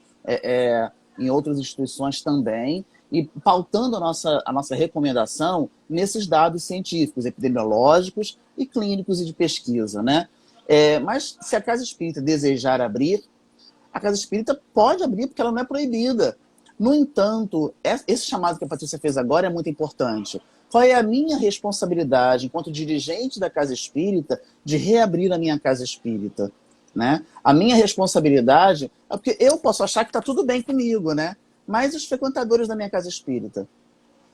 em outras instituições também, e pautando a nossa recomendação nesses dados científicos, epidemiológicos e clínicos e de pesquisa, né? Mas se a Casa Espírita desejar abrir, a Casa Espírita pode abrir porque ela não é proibida. No entanto, esse chamado que a Patrícia fez agora é muito importante. Qual é a minha responsabilidade, enquanto dirigente da Casa Espírita, de reabrir a minha Casa Espírita? Né? A minha responsabilidade é porque eu posso achar que está tudo bem comigo, né? Mas os frequentadores da minha Casa Espírita,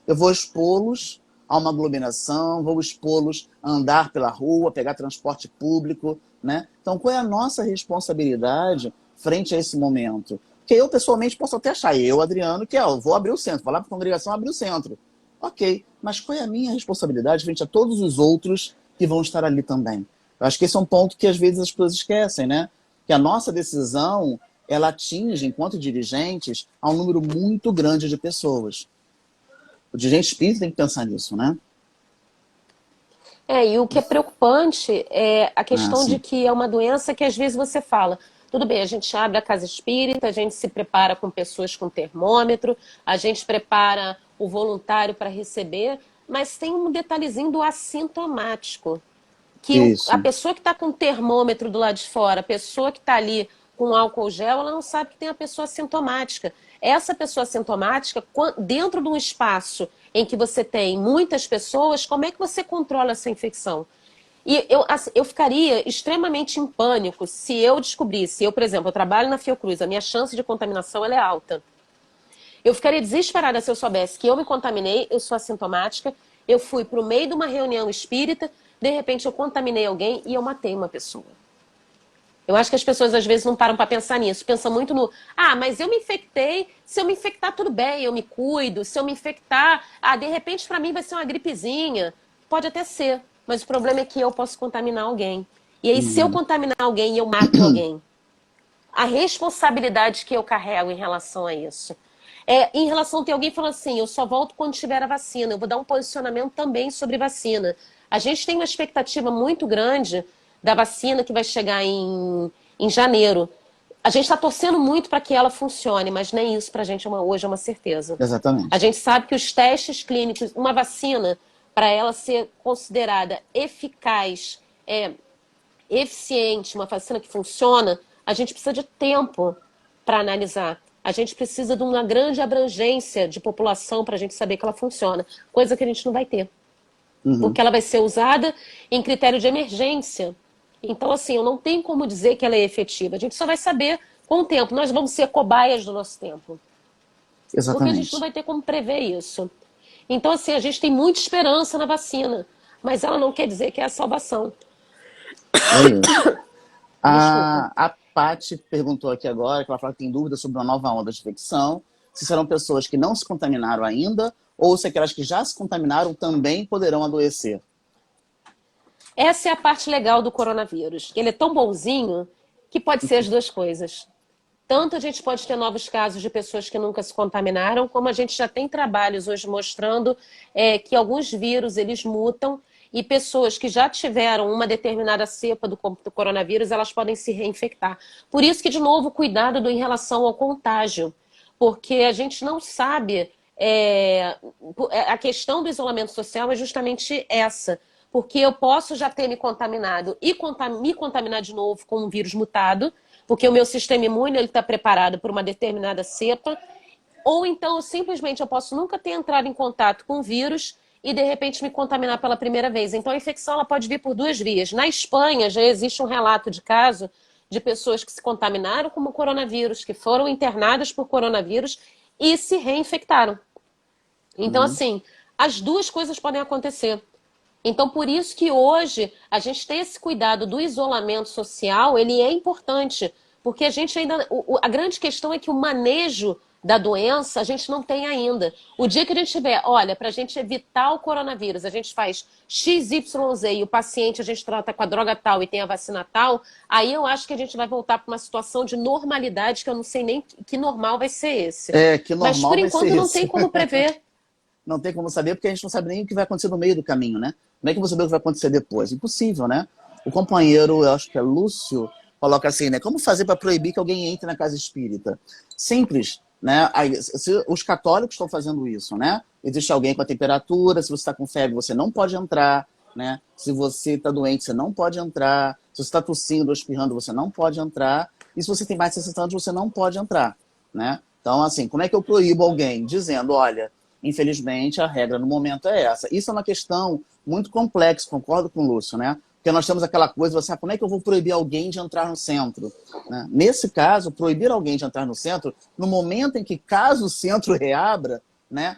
eu vou expô-los a uma aglomeração, vou expô-los a andar pela rua, pegar transporte público, né? Então, qual é a nossa responsabilidade frente a esse momento? Porque eu, pessoalmente, posso até achar, eu, Adriano, que eu vou abrir o centro, vou lá para a congregação abrir o centro. Ok, mas qual é a minha responsabilidade frente a todos os outros que vão estar ali também? Eu acho que esse é um ponto que às vezes as pessoas esquecem, né? Que a nossa decisão, ela atinge, enquanto dirigentes, a um número muito grande de pessoas. O dirigente espírita tem que pensar nisso, né? E o que é preocupante é a questão de Sim. que é uma doença que às vezes você fala, tudo bem, a gente abre a casa espírita, a gente se prepara com pessoas com termômetro, a gente prepara o voluntário para receber, mas tem um detalhezinho do assintomático, que a Isso. pessoa que está com o termômetro do lado de fora, a pessoa que está ali com álcool gel, ela não sabe que tem a pessoa assintomática. essa pessoa sintomática, dentro de um espaço em que você tem muitas pessoas, como é que você controla essa infecção? E eu ficaria extremamente em pânico se eu descobrisse, por exemplo, eu trabalho na Fiocruz, a minha chance de contaminação ela é alta. Eu ficaria desesperada se eu soubesse que eu me contaminei, eu sou assintomática, eu fui para o meio de uma reunião espírita, de repente eu contaminei alguém e eu matei uma pessoa. Eu acho que as pessoas às vezes não param para pensar nisso. Pensam muito no, mas eu me infectei, se eu me infectar tudo bem, eu me cuido. Se eu me infectar, de repente para mim vai ser uma gripezinha. Pode até ser, mas o problema é que eu posso contaminar alguém. E aí se eu Uhum. contaminar alguém e eu mato alguém, a responsabilidade que eu carrego em relação a isso. Em relação a ter alguém falando assim, eu só volto quando tiver a vacina. Eu vou dar um posicionamento também sobre vacina. A gente tem uma expectativa muito grande da vacina que vai chegar em janeiro. A gente está torcendo muito para que ela funcione, mas nem isso para a gente hoje é uma certeza. A Exatamente. gente sabe que os testes clínicos, uma vacina, para ela ser considerada eficaz, eficiente, uma vacina que funciona, a gente precisa de tempo para analisar. A gente precisa de uma grande abrangência de população para a gente saber que ela funciona, coisa que a gente não vai ter, Uhum. porque ela vai ser usada em critério de emergência. Então, assim, eu não tenho como dizer que ela é efetiva. A gente só vai saber com o tempo. Nós vamos ser cobaias do nosso tempo, porque a gente não Exatamente. vai ter como prever isso. Então, assim, a gente tem muita esperança na vacina, mas ela não quer dizer que é a salvação. É isso. Desculpa. A Paty perguntou aqui agora, que ela fala que tem dúvidas sobre uma nova onda de infecção, se serão pessoas que não se contaminaram ainda, ou se aquelas que já se contaminaram também poderão adoecer. Essa é a parte legal do coronavírus. Ele é tão bonzinho que pode ser as duas coisas. Tanto a gente pode ter novos casos de pessoas que nunca se contaminaram, como a gente já tem trabalhos hoje mostrando que alguns vírus eles mutam e pessoas que já tiveram uma determinada cepa do coronavírus, elas podem se reinfectar. Por isso que, de novo, cuidado em relação ao contágio, porque a gente não sabe... a questão do isolamento social é justamente essa, porque eu posso já ter me contaminado e me contaminar de novo com um vírus mutado, porque o meu sistema imune está preparado por uma determinada cepa, ou então simplesmente eu posso nunca ter entrado em contato com o vírus e de repente me contaminar pela primeira vez. Então a infecção ela pode vir por duas vias. Na Espanha já existe um relato de caso de pessoas que se contaminaram com o coronavírus, que foram internadas por coronavírus e se reinfectaram. Então, Uhum. assim, as duas coisas podem acontecer. Então, por isso que hoje a gente tem esse cuidado do isolamento social, ele é importante, porque a gente ainda. A grande questão é que o manejo da doença a gente não tem ainda. O dia que a gente tiver, olha, para a gente evitar o coronavírus, a gente faz XYZ e o paciente a gente trata com a droga tal e tem a vacina tal, aí eu acho que a gente vai voltar para uma situação de normalidade que eu não sei nem que normal vai ser esse. Que Mas normal por vai ser enquanto não tem esse. como prever. Não tem como saber, porque a gente não sabe nem o que vai acontecer no meio do caminho, né? Como é que você saber o que vai acontecer depois? Impossível, né? O companheiro, eu acho que é Lúcio, coloca assim, né? Como fazer para proibir que alguém entre na casa espírita? Simples, né? Os católicos estão fazendo isso, né? Existe alguém com a temperatura, se você está com febre, você não pode entrar, né? Se você está doente, você não pode entrar. Se você está tossindo ou espirrando, você não pode entrar. E se você tem mais de 60 anos, você não pode entrar, né? Então, assim, como é que eu proíbo alguém? Dizendo, olha, infelizmente, a regra no momento é essa. Isso é uma questão muito complexa, concordo com o Lúcio, né? Porque nós temos aquela coisa, você, como é que eu vou proibir alguém de entrar no centro? Né? Nesse caso, proibir alguém de entrar no centro, no momento em que, caso o centro reabra, né,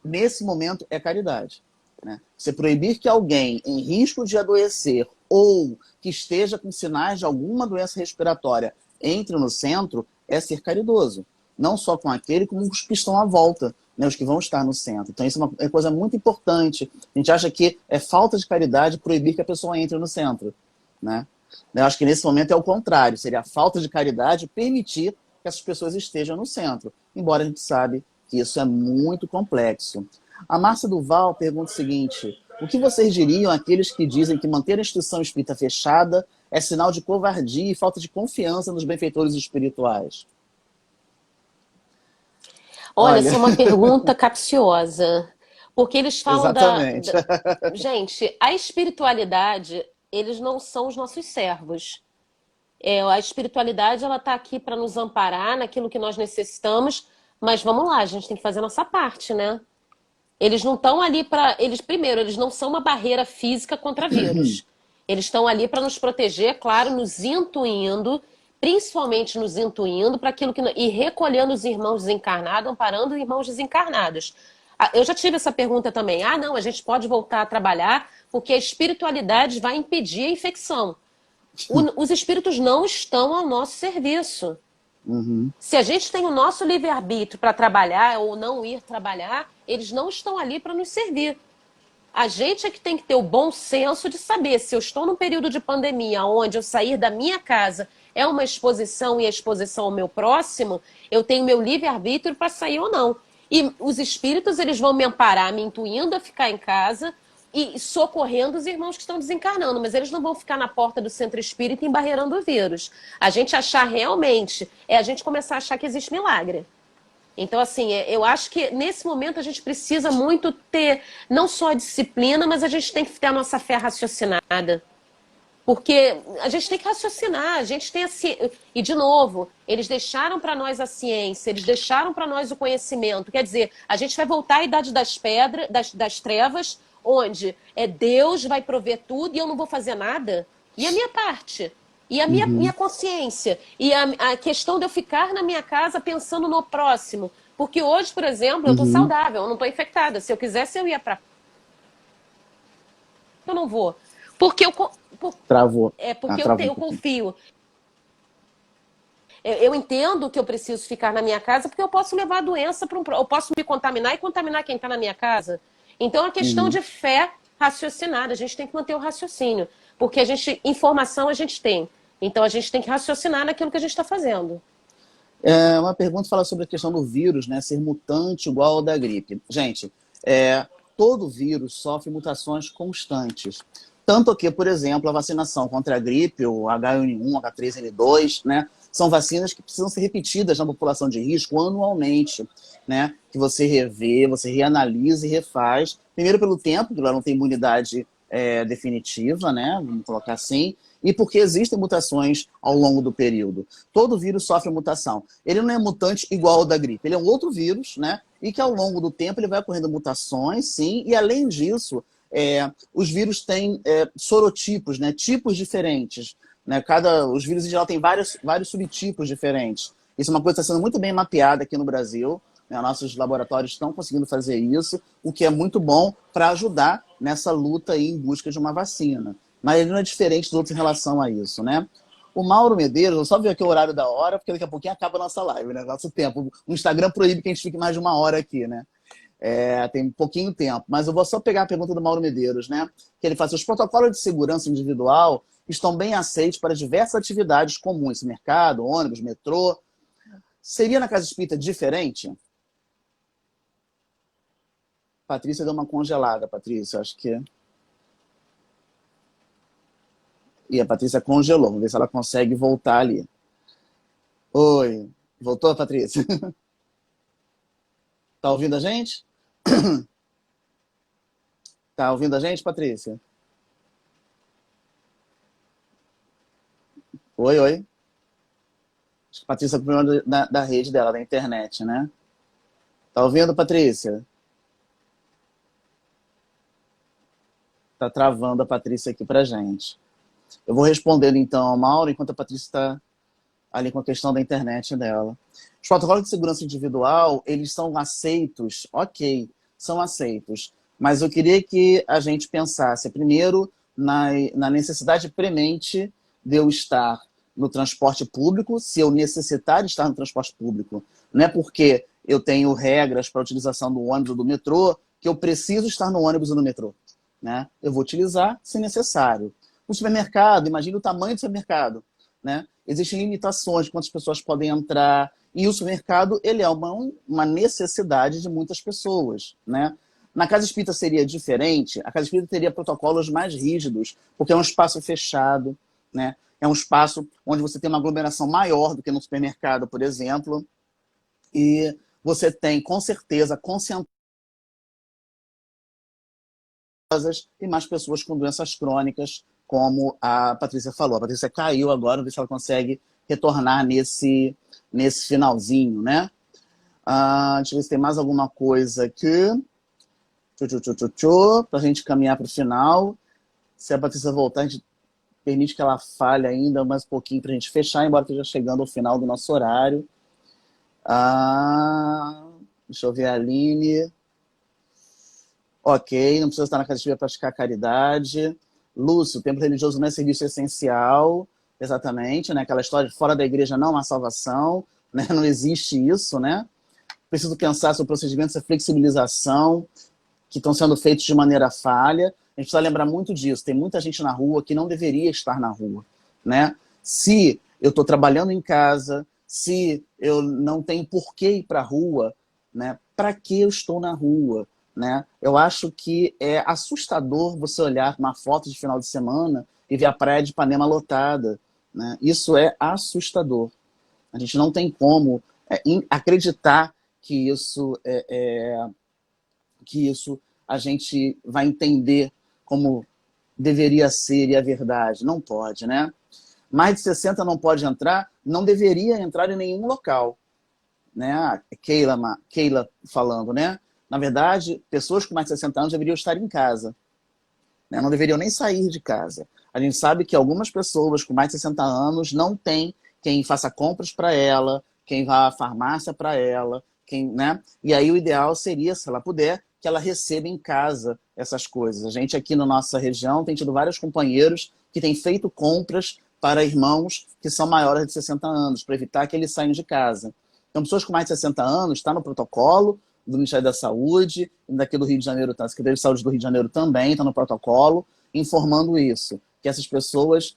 nesse momento é caridade. Né? Você proibir que alguém em risco de adoecer ou que esteja com sinais de alguma doença respiratória entre no centro é ser caridoso. Não só com aquele, como os que estão à volta, né, os que vão estar no centro. Então isso é uma coisa muito importante. A gente acha que é falta de caridade proibir que a pessoa entre no centro. Né? Eu acho que nesse momento é o contrário. Seria a falta de caridade permitir que essas pessoas estejam no centro. Embora a gente sabe que isso é muito complexo. A Márcia Duval pergunta o seguinte: o que vocês diriam àqueles que dizem que manter a instituição espírita fechada é sinal de covardia e falta de confiança nos benfeitores espirituais? Olha, Olha, essa é uma pergunta capciosa, porque eles falam exatamente. Gente, a espiritualidade, eles não são os nossos servos. A espiritualidade, ela está aqui para nos amparar naquilo que nós necessitamos, Mas vamos lá, a gente tem que fazer a nossa parte, né? Eles não estão ali para. Eles, primeiro, eles não são uma barreira física contra vírus. Eles estão ali para nos proteger, é claro, nos intuindo, principalmente nos intuindo para aquilo que. E recolhendo os irmãos desencarnados, amparando os irmãos desencarnados. Ah, eu já tive essa pergunta também. Ah, não, a gente pode voltar a trabalhar porque a espiritualidade vai impedir a infecção. Os espíritos não estão ao nosso serviço. Uhum, Se a gente tem o nosso livre-arbítrio para trabalhar ou não ir trabalhar, eles não estão ali para nos servir. A gente é que tem que ter o bom senso de saber se eu estou num período de pandemia onde eu sair da minha casa é uma exposição e a exposição ao meu próximo, eu tenho meu livre-arbítrio para sair ou não. E os espíritos, eles vão me amparar, me intuindo a ficar em casa e socorrendo os irmãos que estão desencarnando, mas eles não vão ficar na porta do centro espírita embarreirando o vírus. A gente achar realmente, é a gente começar a achar que existe milagre. Então, assim, eu acho que nesse momento a gente precisa muito ter não só a disciplina, mas a gente tem que ter a nossa fé raciocinada. Porque a gente tem que raciocinar, a gente tem a ciência. E, de novo, eles deixaram para nós a ciência, eles deixaram para nós o conhecimento. Quer dizer, a gente vai voltar à idade das pedras, das trevas, onde Deus vai prover tudo e eu não vou fazer nada. E a minha parte? E a minha uhum, consciência? E a questão de eu ficar na minha casa pensando no próximo? Porque hoje, por exemplo, eu estou uhum. saudável, eu não estou infectada. Se eu quisesse, eu ia para. Eu não vou. Porque eu, Travou. Ah, porque travou um eu pouquinho. confio. Eu entendo que eu preciso ficar na minha casa porque eu posso levar a doença para eu posso me contaminar e contaminar quem está na minha casa. Então é uma questão Uhum. de fé raciocinada. A gente tem que manter o raciocínio, porque informação a gente tem. Então a gente tem que raciocinar naquilo que a gente está fazendo. Uma pergunta fala sobre a questão do vírus, né, ser mutante igual ao da gripe. Gente, todo vírus sofre mutações constantes. Tanto que, por exemplo, a vacinação contra a gripe, o H1N1, H3N2, né, são vacinas que precisam ser repetidas na população de risco anualmente, né, que você revê, você reanalisa e refaz. Primeiro pelo tempo, que ela não tem imunidade definitiva, né, vamos colocar assim, e porque existem mutações ao longo do período. Todo vírus sofre mutação. Ele não é mutante igual ao da gripe, ele é um outro vírus, né? E que ao longo do tempo ele vai ocorrendo mutações, sim, e além disso, os vírus têm sorotipos, né? Tipos diferentes. Né? Os vírus em geral têm vários subtipos diferentes. Isso é uma coisa que está sendo muito bem mapeada aqui no Brasil. Né? Nossos laboratórios estão conseguindo fazer isso, o que é muito bom para ajudar nessa luta aí em busca de uma vacina. Mas ele não é diferente dos outros em relação a isso, né? O Mauro Medeiros, eu só vi aqui o horário da hora, porque daqui a pouquinho acaba a nossa live, né? Nosso tempo. O Instagram proíbe que a gente fique mais de uma hora aqui, né? Tem pouquinho tempo. Mas eu vou só pegar a pergunta do Mauro Medeiros, né? Que ele faz: os protocolos de segurança individual estão bem aceitos para diversas atividades comuns, mercado, ônibus, metrô. Seria na casa espírita diferente? Patrícia deu uma congelada, Patrícia, acho que. E a Patrícia congelou. Vamos ver se ela consegue voltar ali. Oi. Voltou, Patrícia? Tá ouvindo a gente? Tá ouvindo a gente, Patrícia? Oi, oi. Acho que a Patrícia é o problema da rede dela, da internet, né? Tá ouvindo, Patrícia? Tá travando a Patrícia aqui pra gente. Eu vou respondendo então ao Mauro, enquanto a Patrícia está ali com a questão da internet dela. Os protocolos de segurança individual, eles são aceitos, ok, são aceitos. Mas eu queria que a gente pensasse primeiro na necessidade premente de eu estar no transporte público, se eu necessitar de estar no transporte público. Não é porque eu tenho regras para a utilização do ônibus ou do metrô que eu preciso estar no ônibus ou no metrô. Né? Eu vou utilizar se necessário. O supermercado, imagine o tamanho do supermercado. Né? Existem limitações de quantas pessoas podem entrar. E o supermercado ele é uma necessidade de muitas pessoas. Né? Na casa espírita seria diferente. A casa espírita teria protocolos mais rígidos, porque é um espaço fechado. Né? É um espaço onde você tem uma aglomeração maior do que no supermercado, por exemplo. E você tem, com certeza, concentração e mais pessoas com doenças crônicas, como a Patrícia falou. A Patrícia caiu agora, vamos ver se ela consegue retornar nesse finalzinho, né? Deixa eu ver se tem mais alguma coisa aqui. Para a gente caminhar para o final. Se a Patrícia voltar, a gente permite que ela fale ainda mais um pouquinho para a gente fechar, embora esteja chegando ao final do nosso horário. Deixa eu ver a Aline. Ok, não precisa estar na casa espírita para praticar caridade. Lúcio, o templo religioso não é serviço essencial. Exatamente, né? Aquela história de fora da igreja não há salvação, né? Não existe isso, né? Preciso pensar sobre procedimentos de flexibilização que estão sendo feitos de maneira falha. A gente precisa lembrar muito disso. Tem muita gente na rua que não deveria estar na rua, né? Se eu estou trabalhando em casa, se eu não tenho por que ir para a rua, né? Para que eu estou na rua, né? Eu acho que é assustador você olhar uma foto de final de semana e ver a praia de Ipanema lotada, né? Isso é assustador. A gente não tem como acreditar que isso a gente vai entender como deveria ser e a verdade. Não pode, né? Mais de 60 não pode entrar, não deveria entrar em nenhum local, né? Keila falando, né? Na verdade, pessoas com mais de 60 anos deveriam estar em casa, né? Não deveriam nem sair de casa. A gente sabe que algumas pessoas com mais de 60 anos não têm quem faça compras para ela, quem vá à farmácia para ela, né? E aí o ideal seria, se ela puder, que ela receba em casa essas coisas. A gente aqui na nossa região tem tido vários companheiros que têm feito compras para irmãos que são maiores de 60 anos, para evitar que eles saiam de casa. Então, pessoas com mais de 60 anos, está no protocolo do Ministério da Saúde, daqui do Rio de Janeiro, a Secretaria de Saúde do Rio de Janeiro também está no protocolo, informando isso, que essas pessoas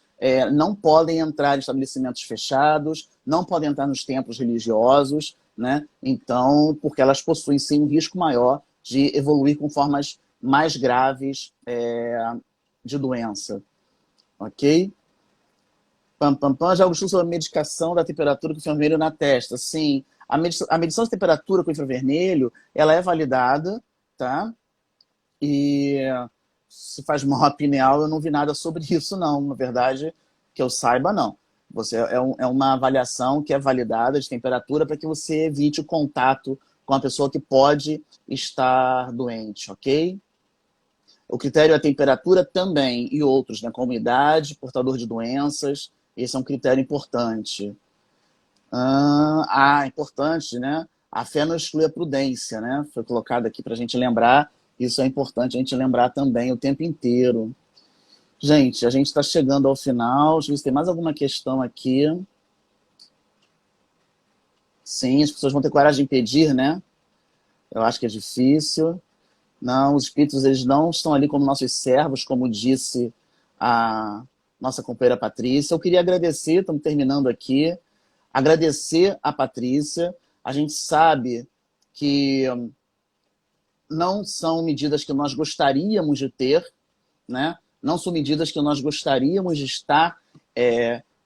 não podem entrar em estabelecimentos fechados, não podem entrar nos templos religiosos, né? Então, porque elas possuem sim um risco maior de evoluir com formas mais graves de doença. Ok? Já algo sobre a medicação da temperatura com infravermelho na testa. Sim, a medição de temperatura com infravermelho, ela é validada, tá? E se faz mal à pineal, eu não vi nada sobre isso, não. Na verdade, que eu saiba, não. É uma avaliação que é validada de temperatura para que você evite o contato com a pessoa que pode estar doente, ok? O critério é a temperatura também, e outros, né? Como idade, portador de doenças, esse é um critério importante. Importante, né? A fé não exclui a prudência, né? Foi colocado aqui para a gente lembrar, isso é importante a gente lembrar também o tempo inteiro. Gente, a gente está chegando ao final, deixa eu ver se tem mais alguma questão aqui. Sim, as pessoas vão ter coragem de pedir, né? Eu acho que é difícil. Não, os espíritos eles não estão ali como nossos servos, como disse a nossa companheira Patrícia. Eu queria agradecer, estamos terminando aqui, agradecer a Patrícia. A gente sabe que não são medidas que nós gostaríamos de ter, né? Não são medidas que nós gostaríamos de estar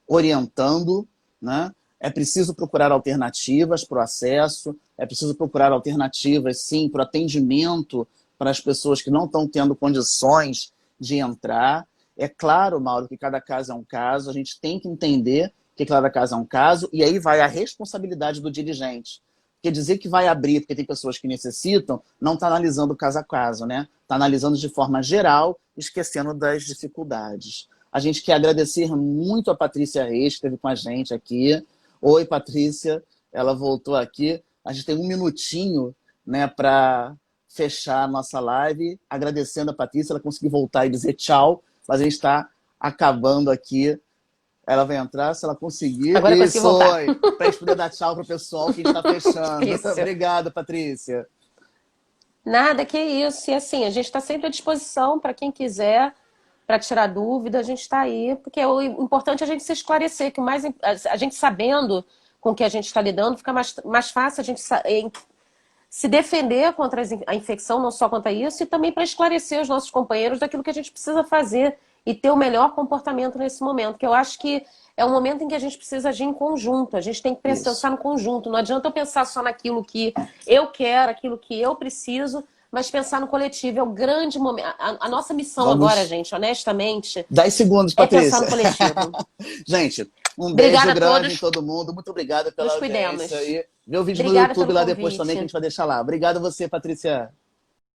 orientando, né? É preciso procurar alternativas para o acesso, é preciso procurar alternativas, sim, para o atendimento para as pessoas que não estão tendo condições de entrar. É claro, Mauro, que cada caso é um caso, a gente tem que entender que cada caso é um caso, e aí vai a responsabilidade do dirigente. Porque dizer que vai abrir porque tem pessoas que necessitam, não está analisando caso a caso, né? Está analisando de forma geral, esquecendo das dificuldades. A gente quer agradecer muito a Patrícia Reis, que esteve com a gente aqui. Oi, Patrícia, ela voltou aqui. A gente tem um minutinho, né, para fechar a nossa live, agradecendo a Patrícia, ela conseguiu voltar e dizer tchau, mas a gente está acabando aqui. Ela vai entrar, se ela conseguir. Agora eu consegui voltar. Para a gente poder dar tchau para o pessoal que a gente está fechando. Obrigada, Patrícia. Nada, que isso. E assim, a gente está sempre à disposição para quem quiser, para tirar dúvida, a gente está aí, porque o importante é a gente se esclarecer, que a gente sabendo com o que a gente está lidando, fica mais fácil a gente se defender contra a infecção, não só contra isso, e também para esclarecer os nossos companheiros daquilo que a gente precisa fazer e ter o melhor comportamento nesse momento, que eu acho que é um momento em que a gente precisa agir em conjunto, a gente tem que pensar no conjunto, não adianta eu pensar só naquilo que eu quero, aquilo que eu preciso, mas pensar no coletivo, é o grande momento. A nossa missão agora, gente, honestamente, 10 segundos, é Patrícia. pensar no coletivo. Gente, Um beijo Obrigada a grande em todos, todo mundo. Muito obrigado pela nos audiência cuidemos. aí. Vê o vídeo no Obrigada YouTube pelo lá depois também que a convite. gente vai deixar lá. Obrigado a você, Patrícia.